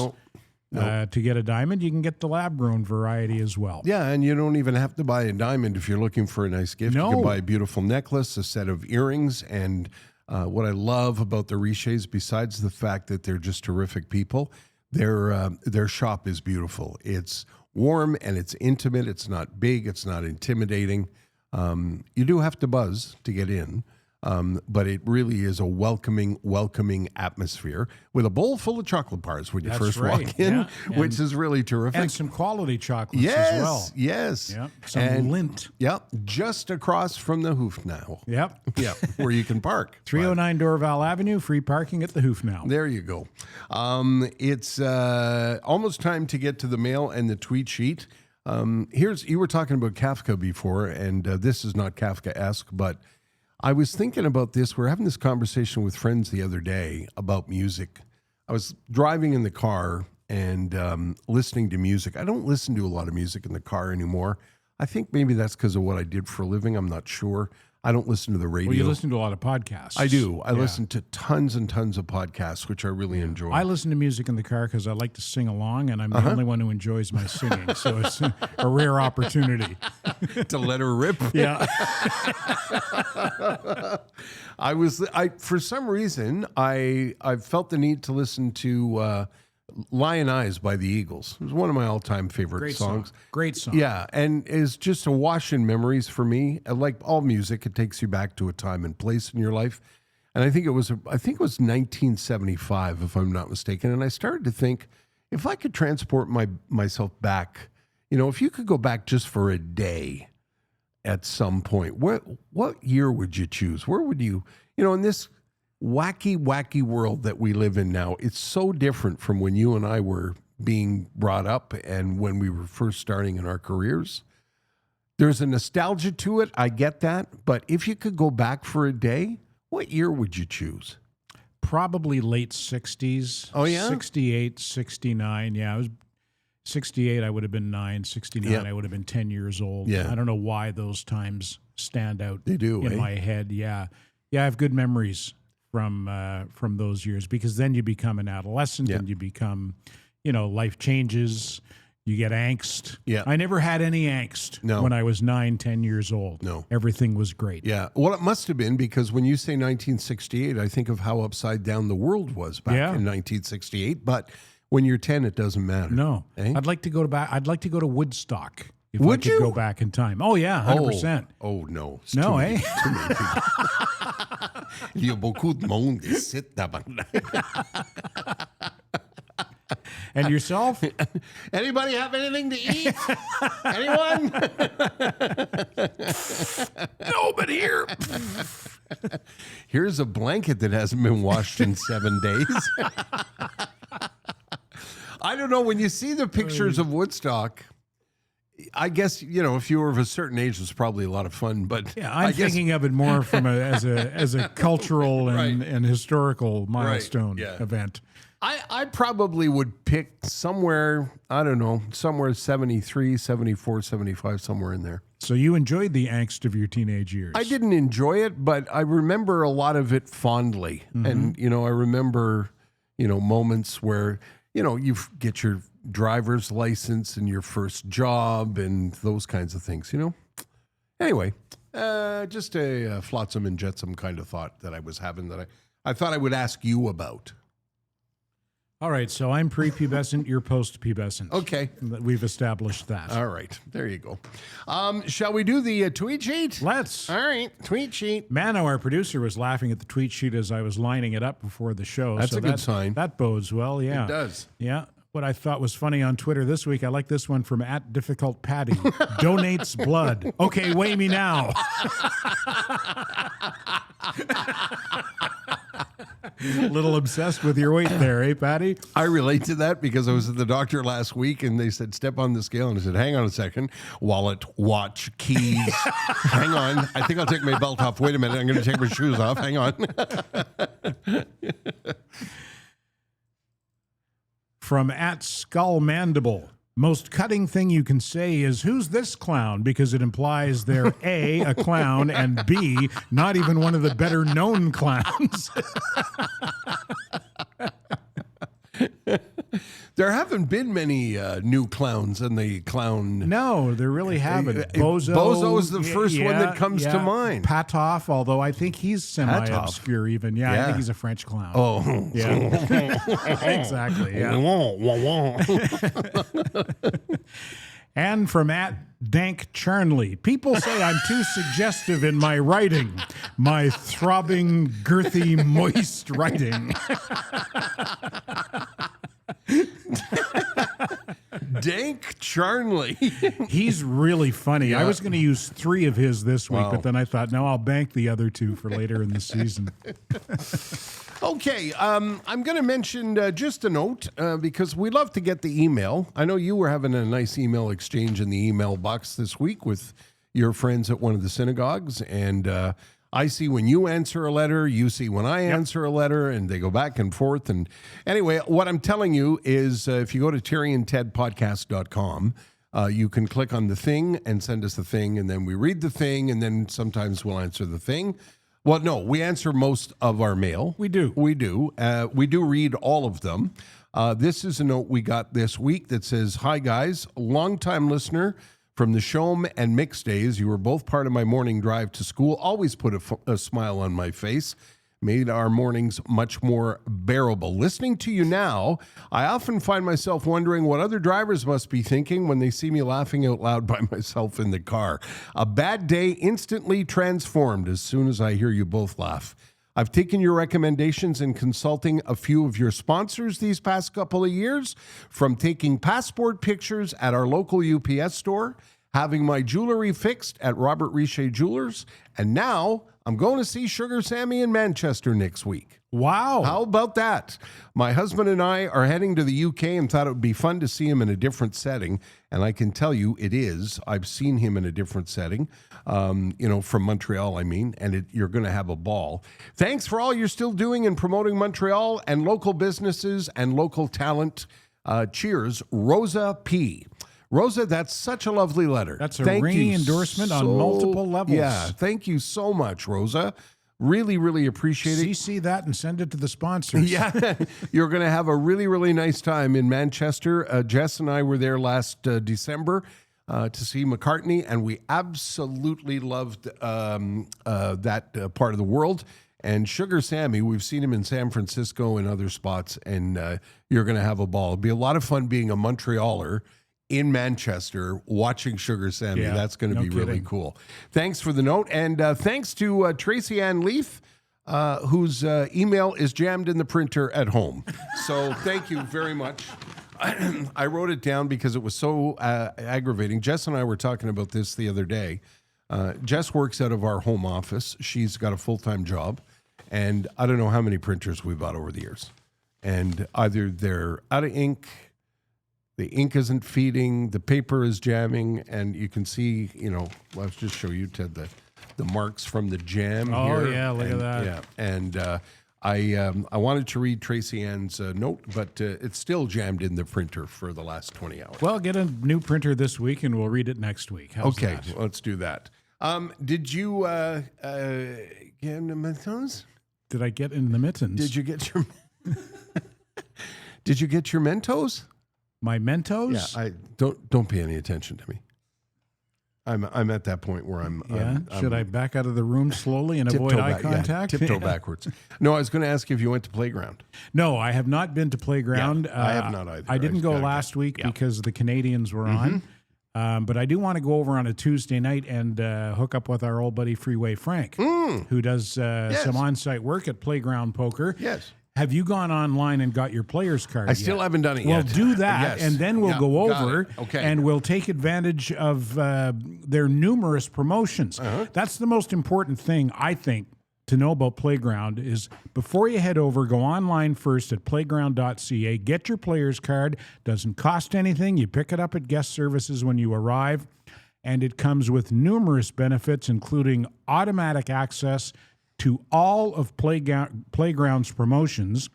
to get a diamond. You can get the lab-grown variety as well. Yeah, and you don't even have to buy a diamond if you're looking for a nice gift. No. You can buy a beautiful necklace, a set of earrings, and what I love about the Riches, besides the fact that they're just terrific people, their shop is beautiful. It's warm and it's intimate. It's not big. It's not intimidating. You do have to buzz to get in, but it really is a welcoming atmosphere with a bowl full of chocolate bars when you first walk in, which is really terrific. And some quality chocolates as well. Yes. Yep. Some lint. Yep. Just across from the Hoofnau. Yep. Yep. Where you can park. 309 Dorval Avenue, free parking at the Hoofnau. There you go. It's almost time to get to the mail and the tweet sheet. You were talking about Kafka before, and this is not Kafka-esque, but I was thinking about this. We're having this conversation with friends the other day about music. I was driving in the car and listening to music. I don't listen to a lot of music in the car anymore. I think maybe that's because of what I did for a living. I'm not sure. I don't listen to the radio. Well, you listen to a lot of podcasts. I do. I listen to tons and tons of podcasts, which I really enjoy. I listen to music in the car because I like to sing along, and I'm the only one who enjoys my singing. So it's a rare opportunity. To let her rip. Yeah. For some reason, I felt the need to listen to Lion Eyes by the Eagles. It was one of my all-time favorite Great songs. song. Great song. Yeah, and it's just a wash in memories for me. Like all music, it takes you back to a time and place in your life. And I think it was 1975, if I'm not mistaken. And I started to think, if I could transport myself back, if you could go back just for a day at some point, what year would you choose? Where would you, in this wacky world that we live in now, it's so different from when you and I were being brought up and when we were first starting in our careers. There's a nostalgia to it. I get that. But if you could go back for a day, what year would you choose? Probably late 60s. Oh, yeah? 68, 69. Yeah, I was 68, I would have been 9. 69, Yeah. I would have been 10 years old. Yeah. I don't know why those times stand out They do, in eh? my head. Yeah. Yeah, I have good memories from those years, because then you become an adolescent and you become, life changes. You get angst. Yeah. I never had any angst when I was 9, 10 years old. No. Everything was great. Yeah. Well, it must have been, because when you say 1968, I think of how upside down the world was back in 1968. But when you're 10, it doesn't matter. No. Eh? I'd like to go to Woodstock if Would I could you? go back in time. Oh, yeah, 100%. Oh no. It's No, too many- eh? too many people. Il y a beaucoup de monde ici, tabarnak. And yourself? Anybody have anything to eat? Anyone? No, but here. Here's a blanket that hasn't been washed in 7 days. I don't know. When you see the pictures of Woodstock, I guess, if you were of a certain age, it's probably a lot of fun. But Yeah, I I'm guess, thinking of it more from as a cultural and historical milestone yeah. event. I probably would pick somewhere, I don't know, somewhere 73, 74, 75, somewhere in there. So you enjoyed the angst of your teenage years. I didn't enjoy it, but I remember a lot of it fondly. And, I remember, moments where, you get your driver's license and your first job and those kinds of things, Anyway, just a flotsam and jetsam kind of thought that I was having that I thought I would ask you about. All right, so I'm prepubescent, you're postpubescent. Okay. We've established that. All right. There you go. Shall we do the tweet sheet? Let's. All right. Tweet sheet. Mano, our producer, was laughing at the tweet sheet as I was lining it up before the show. That's a good sign. That bodes well, yeah. It does. Yeah. What I thought was funny on Twitter this week, I like this one from @DifficultPatty. Donates blood. Okay, weigh me now. A little obsessed with your weight there, eh, Patty? I relate to that because I was at the doctor last week and they said, step on the scale. And I said, hang on a second. Wallet, watch, keys. Hang on. I think I'll take my belt off. Wait a minute. I'm going to take my shoes off. Hang on. From @SkullMandible. Most cutting thing you can say is, who's this clown? Because it implies they're A, a clown, and B, not even one of the better known clowns. There haven't been many new clowns in the clown. No, there really haven't. Bozo is the first one that comes to mind. Patoff, although I think he's semi-obscure even. Yeah, I think he's a French clown. Oh. Yeah. Exactly, yeah. And from @DankCharnley. People say I'm too suggestive in my writing. My throbbing, girthy, moist writing. Dank Charnley. He's really funny. Yeah. I was going to use 3 of his this week, but then I thought, no, I'll bank the other 2 for later in the season. Okay, I'm going to mention just a note because we love to get the email. I know you were having a nice email exchange in the email box this week with your friends at one of the synagogues, and I see when you answer a letter, you see when I answer a letter, and they go back and forth. And anyway, what I'm telling you is if you go to terryandtedpodcast.com, you can click on the thing and send us the thing, and then we read the thing, and then sometimes we'll answer the thing. Well, no, we answer most of our mail. We do. We do. We do read all of them. This is a note we got this week that says, "Hi, guys. Longtime listener from the Shome and Mix days. You were both part of my morning drive to school. Always put a smile on my face. Made our mornings much more bearable. Listening to you now, I often find myself wondering what other drivers must be thinking when they see me laughing out loud by myself in the car. A bad day instantly transformed as soon as I hear you both laugh. I've taken your recommendations in consulting a few of your sponsors these past couple of years, from taking passport pictures at our local UPS store, having my jewelry fixed at Robert Richer Jewelers, and now I'm going to see Sugar Sammy in Manchester next week. Wow. How about that? My husband and I are heading to the UK and thought it would be fun to see him in a different setting. And I can tell you it is. I've seen him in a different setting, from Montreal, I mean, and you're going to have a ball. Thanks for all you're still doing in promoting Montreal and local businesses and local talent. Cheers, Rosa P. Rosa, that's such a lovely letter. That's a ringing endorsement on multiple levels. Yeah, thank you so much, Rosa. Really, really appreciate it. CC that and send it to the sponsors. Yeah, you're going to have a really, really nice time in Manchester. Jess and I were there last December to see McCartney, and we absolutely loved that part of the world. And Sugar Sammy, we've seen him in San Francisco and other spots, and you're going to have a ball. It'll be a lot of fun being a Montrealer in Manchester watching Sugar Sammy. Yeah, That's going to no be really kidding. cool. Thanks for the note. And thanks to Tracy Ann Leaf, whose email is jammed in the printer at home. So thank you very much. I wrote it down because it was so aggravating. Jess and I were talking about this the other day. Jess works out of our home office. She's got a full-time job. And I don't know how many printers we've bought over the years. And either they're out of ink, the ink isn't feeding, the paper is jamming, and you can see, I'll just show you, Ted, the marks from the jam here. Oh, yeah, look at that. Yeah, and I wanted to read Tracy Ann's note, but it's still jammed in the printer for the last 20 hours. Well, get a new printer this week, and we'll read it next week. How's Okay, that? let's do that. Did you get in the Mentos? Did I get in the mittens? Did you get your Did you get your Mentos? My Mentos? Yeah, I don't pay any attention to me. I'm at that point where I'm. Should I back out of the room slowly and avoid eye contact? Tiptoe backwards. No, I was going to ask if you went to Playground. No, I have not been to Playground. Yeah, I have not either. I didn't go last week because the Canadians were on. But I do want to go over on a Tuesday night and hook up with our old buddy Freeway Frank, who does some on-site work at Playground Poker. Yes. Have you gone online and got your player's card I still haven't done it yet. Well, do that, Yes. and then we'll Yeah, go got over it. Okay. and we'll take advantage of their numerous promotions. That's the most important thing, I think, to know about Playground is before you head over, go online first at playground.ca, get your player's card. Doesn't cost anything. You pick it up at guest services when you arrive, and it comes with numerous benefits, including automatic access to all of Playground's promotions.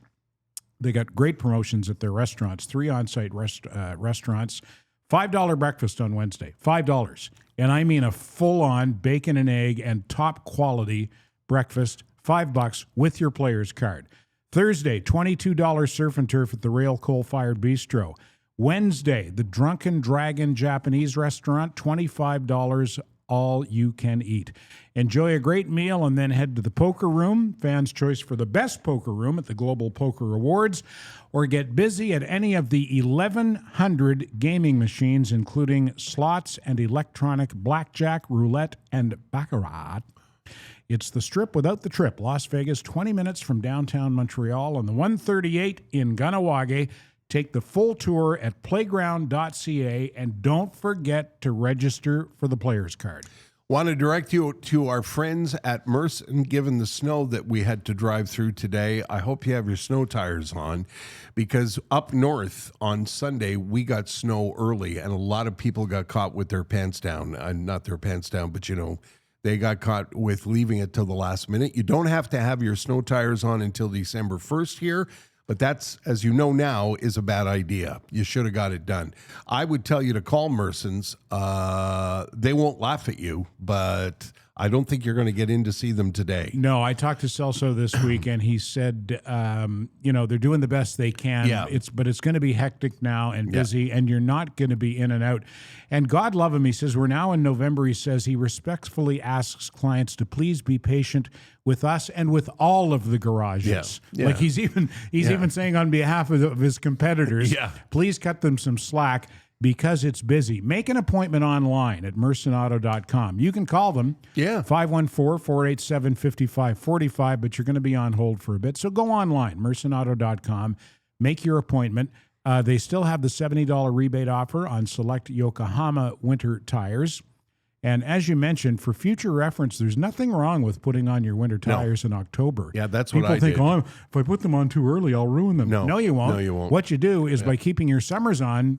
They got great promotions at their restaurants, 3 on-site restaurants, $5 breakfast on Wednesday, $5. And I mean a full-on bacon and egg and top quality breakfast, $5 with your player's card. Thursday, $22 surf and turf at the Rail Coal-Fired Bistro. Wednesday, the Drunken Dragon Japanese restaurant, $25 all you can eat. Enjoy a great meal and then head to the poker room, fans' choice for the best poker room at the Global Poker Awards, or get busy at any of the 1,100 gaming machines, including slots and electronic blackjack, roulette, and baccarat. It's the Strip without the trip. Las Vegas, 20 minutes from downtown Montreal on the 138 in Ganawage. Take the full tour at playground.ca and don't forget to register for the player's card. Want to direct you to our friends at Merson. Given the snow that we had to drive through today, I hope you have your snow tires on, because up north on Sunday, we got snow early, and a lot of people got caught with their pants down. Not their pants down, but they got caught with leaving it till the last minute. You don't have to have your snow tires on until December 1st here. But that's, as you know now, is a bad idea. You should have got it done. I would tell you to call Merson's. They won't laugh at you, but I don't think you're going to get in to see them today. No, I talked to Celso this week, and he said, they're doing the best they can. Yeah. But it's going to be hectic now and busy, and you're not going to be in and out. And God love him, he says, we're now in November. He says he respectfully asks clients to please be patient with us and with all of the garages. Yeah. Like he's even saying on behalf of his competitors, please cut them some slack because it's busy. Make an appointment online at mersonauto.com. You can call them, 514-487-5545, but you're going to be on hold for a bit. So go online, mersonauto.com, make your appointment. They still have the $70 rebate offer on select Yokohama winter tires. And as you mentioned, for future reference, there's nothing wrong with putting on your winter tires in October. Yeah, that's what People I think, did. if I put them on too early, I'll ruin them. No, you won't. No, you won't. What you do is by keeping your summers on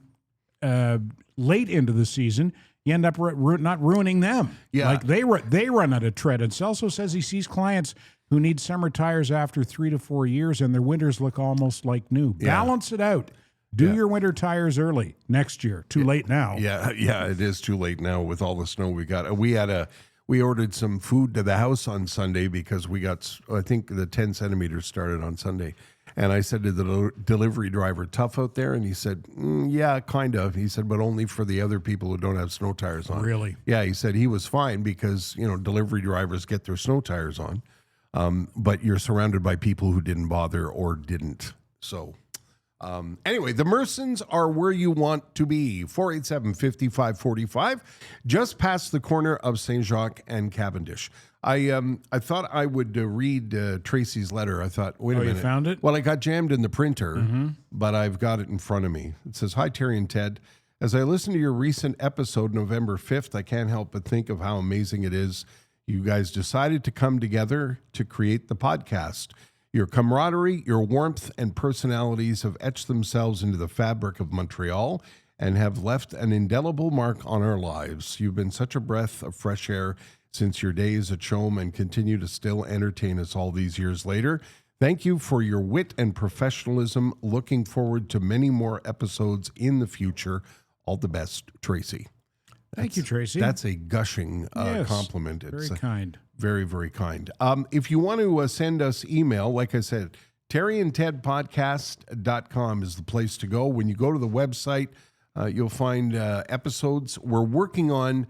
late into the season, you end up not ruining them. Yeah. Like they run out of tread. And Celso says he sees clients who need summer tires after 3 to 4 years, and their winters look almost like new. Yeah. Balance it out. Do your winter tires early next year. Too late now. Yeah, it is too late now with all the snow we got. We ordered some food to the house on Sunday because we got, I think the 10 centimeters started on Sunday. And I said to the delivery driver, tough out there? And he said, yeah, kind of. He said, but only for the other people who don't have snow tires on. Really? Yeah, he said he was fine because, delivery drivers get their snow tires on. But you're surrounded by people who didn't bother or didn't. So Anyway, the Mersons are where you want to be. 487-5545, just past the corner of St. Jacques and Cavendish. I thought I would read Tracy's letter. I thought, wait a minute. You found it? Well, it got jammed in the printer, but I've got it in front of me. It says, "Hi, Terry and Ted. As I listen to your recent episode, November 5th, I can't help but think of how amazing it is you guys decided to come together to create the podcast. Your camaraderie, your warmth, and personalities have etched themselves into the fabric of Montreal and have left an indelible mark on our lives. You've been such a breath of fresh air since your days at CHOM and continue to still entertain us all these years later. Thank you for your wit and professionalism. Looking forward to many more episodes in the future. All the best, Tracy." Thank you, Tracy. That's a gushing Yes, compliment. very It's kind. very, very kind. If you want to send us email, like I said, terryandtedpodcast.com is the place to go. When you go to the website, you'll find episodes. We're working on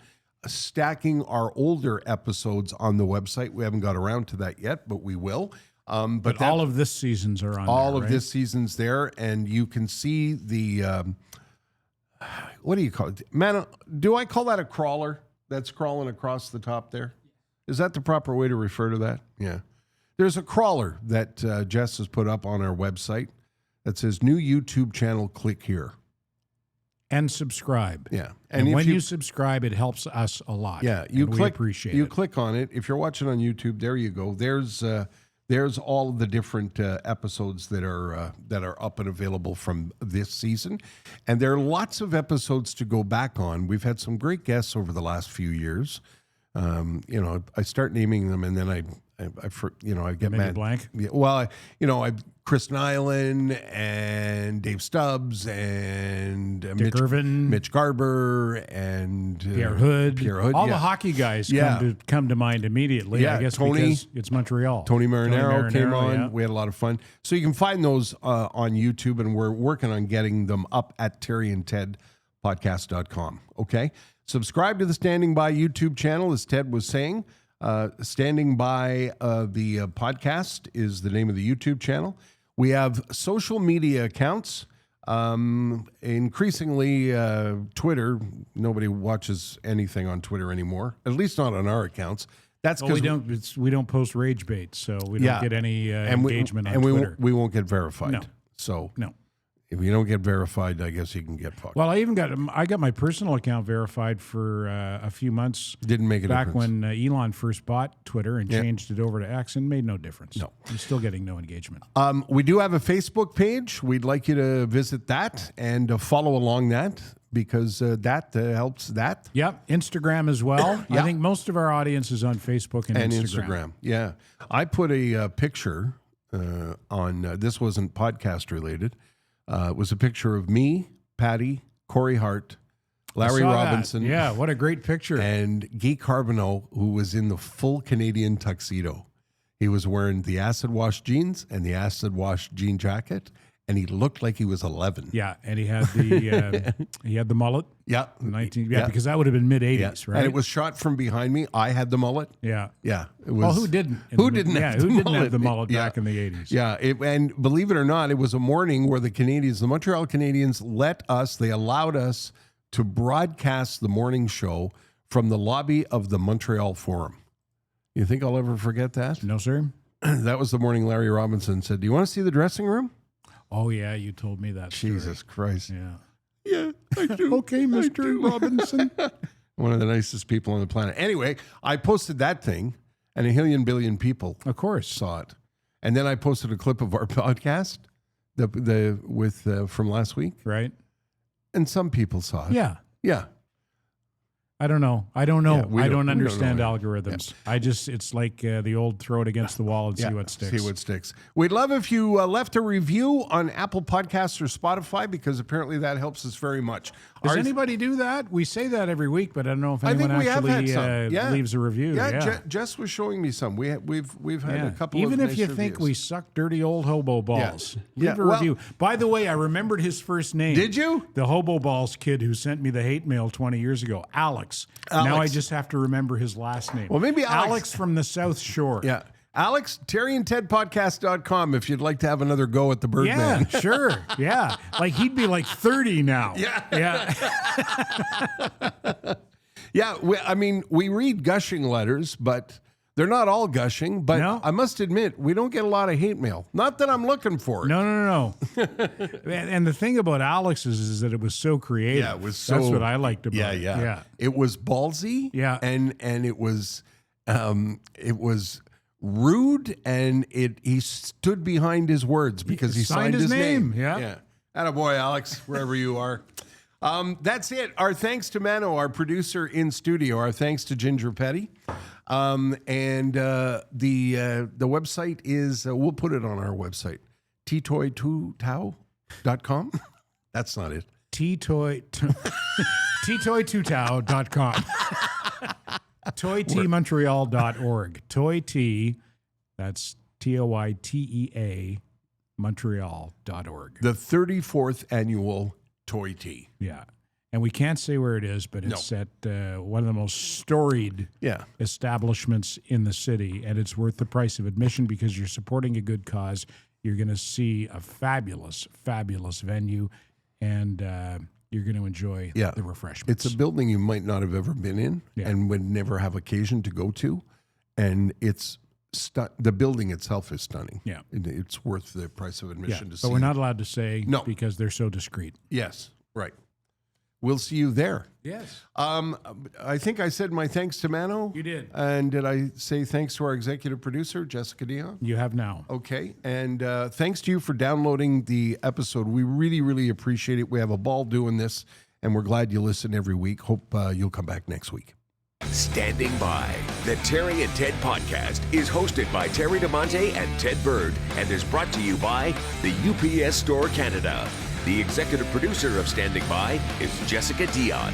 stacking our older episodes on the website. We haven't got around to that yet, but we will. But all of this season's are on all there, of right? this season's there, and you can see the what do you call it? Man, do I call that a crawler that's crawling across the top there? Is that the proper way to refer to that? Yeah. There's a crawler that Jess has put up on our website that says new YouTube channel, click here. And subscribe. Yeah. And if when you subscribe, it helps us a lot. Yeah, you and click. We appreciate you it. click on it. If you're watching on YouTube, there you go. There's all of the different episodes that are up and available from this season, and there are lots of episodes to go back on. We've had some great guests over the last few years. I start naming them, and then I get Maybe mad. blank? Yeah, well, Chris Nyland and Dave Stubbs and Dick Irvin, Mitch Garber and Pierre Hood. All the hockey guys come to mind immediately. Yeah, I guess Tony, because it's Montreal. Tony Marinaro came on. Yeah. We had a lot of fun. So you can find those on YouTube, and we're working on getting them up at terryandtedpodcast.com. Okay? Subscribe to the Standing By YouTube channel, as Ted was saying. Standing By the podcast is the name of the YouTube channel. We have social media accounts. Increasingly, Twitter. Nobody watches anything on Twitter anymore, at least not on our accounts. That's because we don't post rage bait, so we don't get any engagement on Twitter. Twitter. We won't get verified. No. So No. if you don't get verified, I guess you can get fucked. Well, I got my personal account verified for a few months. Didn't make a back difference. when Elon first bought Twitter and changed it over to X, and made no difference. No. I'm still getting no engagement. We do have a Facebook page. We'd like you to visit that and follow along that, because that helps that. Yep, Instagram as well. Yeah. I think most of our audience is on Facebook and Instagram. Yeah, I put a picture on. This wasn't podcast related. It was a picture of me, Patty, Corey Hart, Larry Robinson. Yeah, what a great picture. And Guy Carbonneau, who was in the full Canadian tuxedo. He was wearing the acid wash jeans and the acid wash jean jacket, and he looked like he was 11. Yeah, and he had the mullet. Yeah. Because that would have been mid 80s, right? And it was shot from behind me. I had the mullet. Yeah. Yeah. It was, Well, who didn't? Who didn't have the mullet? Back in the 80s? Yeah. And believe it or not, it was a morning where the Montreal Canadiens they allowed us to broadcast the morning show from the lobby of the Montreal Forum. You think I'll ever forget that? No, sir. That was the morning Larry Robinson said, "Do you want to see the dressing room?" Oh, yeah, you told me that. Jesus Christ. Yeah. Yeah, I do. Okay, Mr. Robinson. One of the nicest people on the planet. Anyway, I posted that thing, and a billion people, Of course. saw it. And then I posted a clip of our podcast, from last week, Right? and some people saw it. Yeah. Yeah. I don't know. Yeah, I don't we don't understand know. algorithms. It's like the old throw it against the wall and see what sticks. See what sticks. We'd love if you left a review on Apple Podcasts or Spotify, because apparently that helps us very much. Does anybody do that? We say that every week, but I don't know if I anyone think we have had actually some. leaves a review. Yeah, Jess was showing me some. We've had a couple. Even of if you nice think reviews. we suck dirty old hobo balls, Yeah. leave Yeah, a well- review. By the way, I remembered his first name. Did you? The hobo balls kid who sent me the hate mail 20 years ago, Alex. Now I just have to remember his last name. Well, maybe Alex from the South Shore. Yeah. Alex, TerryandTedPodcast.com if you'd like to have another go at the Birdman. Yeah, sure. Yeah. Like he'd be like 30 now. Yeah. Yeah. Yeah, we read gushing letters, but they're not all gushing. But No. I must admit, we don't get a lot of hate mail. Not that I'm looking for it. No. And the thing about Alex's is that it was so creative. Yeah, it was so. That's what I liked about it. Yeah. It was ballsy. Yeah. and it was rude, and he stood behind his words because he signed his name. Yeah. Attaboy, Alex, wherever you are. That's it. Our thanks to Mano, our producer in studio. Our thanks to Ginger Petty. And the website is, we'll put it on our website, ttoy2tao.com. That's not it. ttoy2tao.com. toytmontreal.org. Toyt, that's TOYTEA, Montreal.org. The 34th annual Toy Tea. Yeah. And we can't say where it is, but it's at one of the most storied establishments in the city. And it's worth the price of admission because you're supporting a good cause. You're going to see a fabulous, fabulous venue. And you're going to enjoy the refreshments. It's a building you might not have ever been in and would never have occasion to go to. And it's the building itself is stunning. Yeah. It's worth the price of admission to see. But we're not allowed to say because they're so discreet. Yes, right. We'll see you there. Yes. I think I said my thanks to Mano. You did. And did I say thanks to our executive producer, Jessica Dion? You have now. Okay. And thanks to you for downloading the episode. We really, really appreciate it. We have a ball doing this, and we're glad you listen every week. Hope you'll come back next week. Standing By. The Terry and Ted podcast is hosted by Terry DeMonte and Ted Bird and is brought to you by the UPS Store Canada. The executive producer of Standing By is Jessica Dion.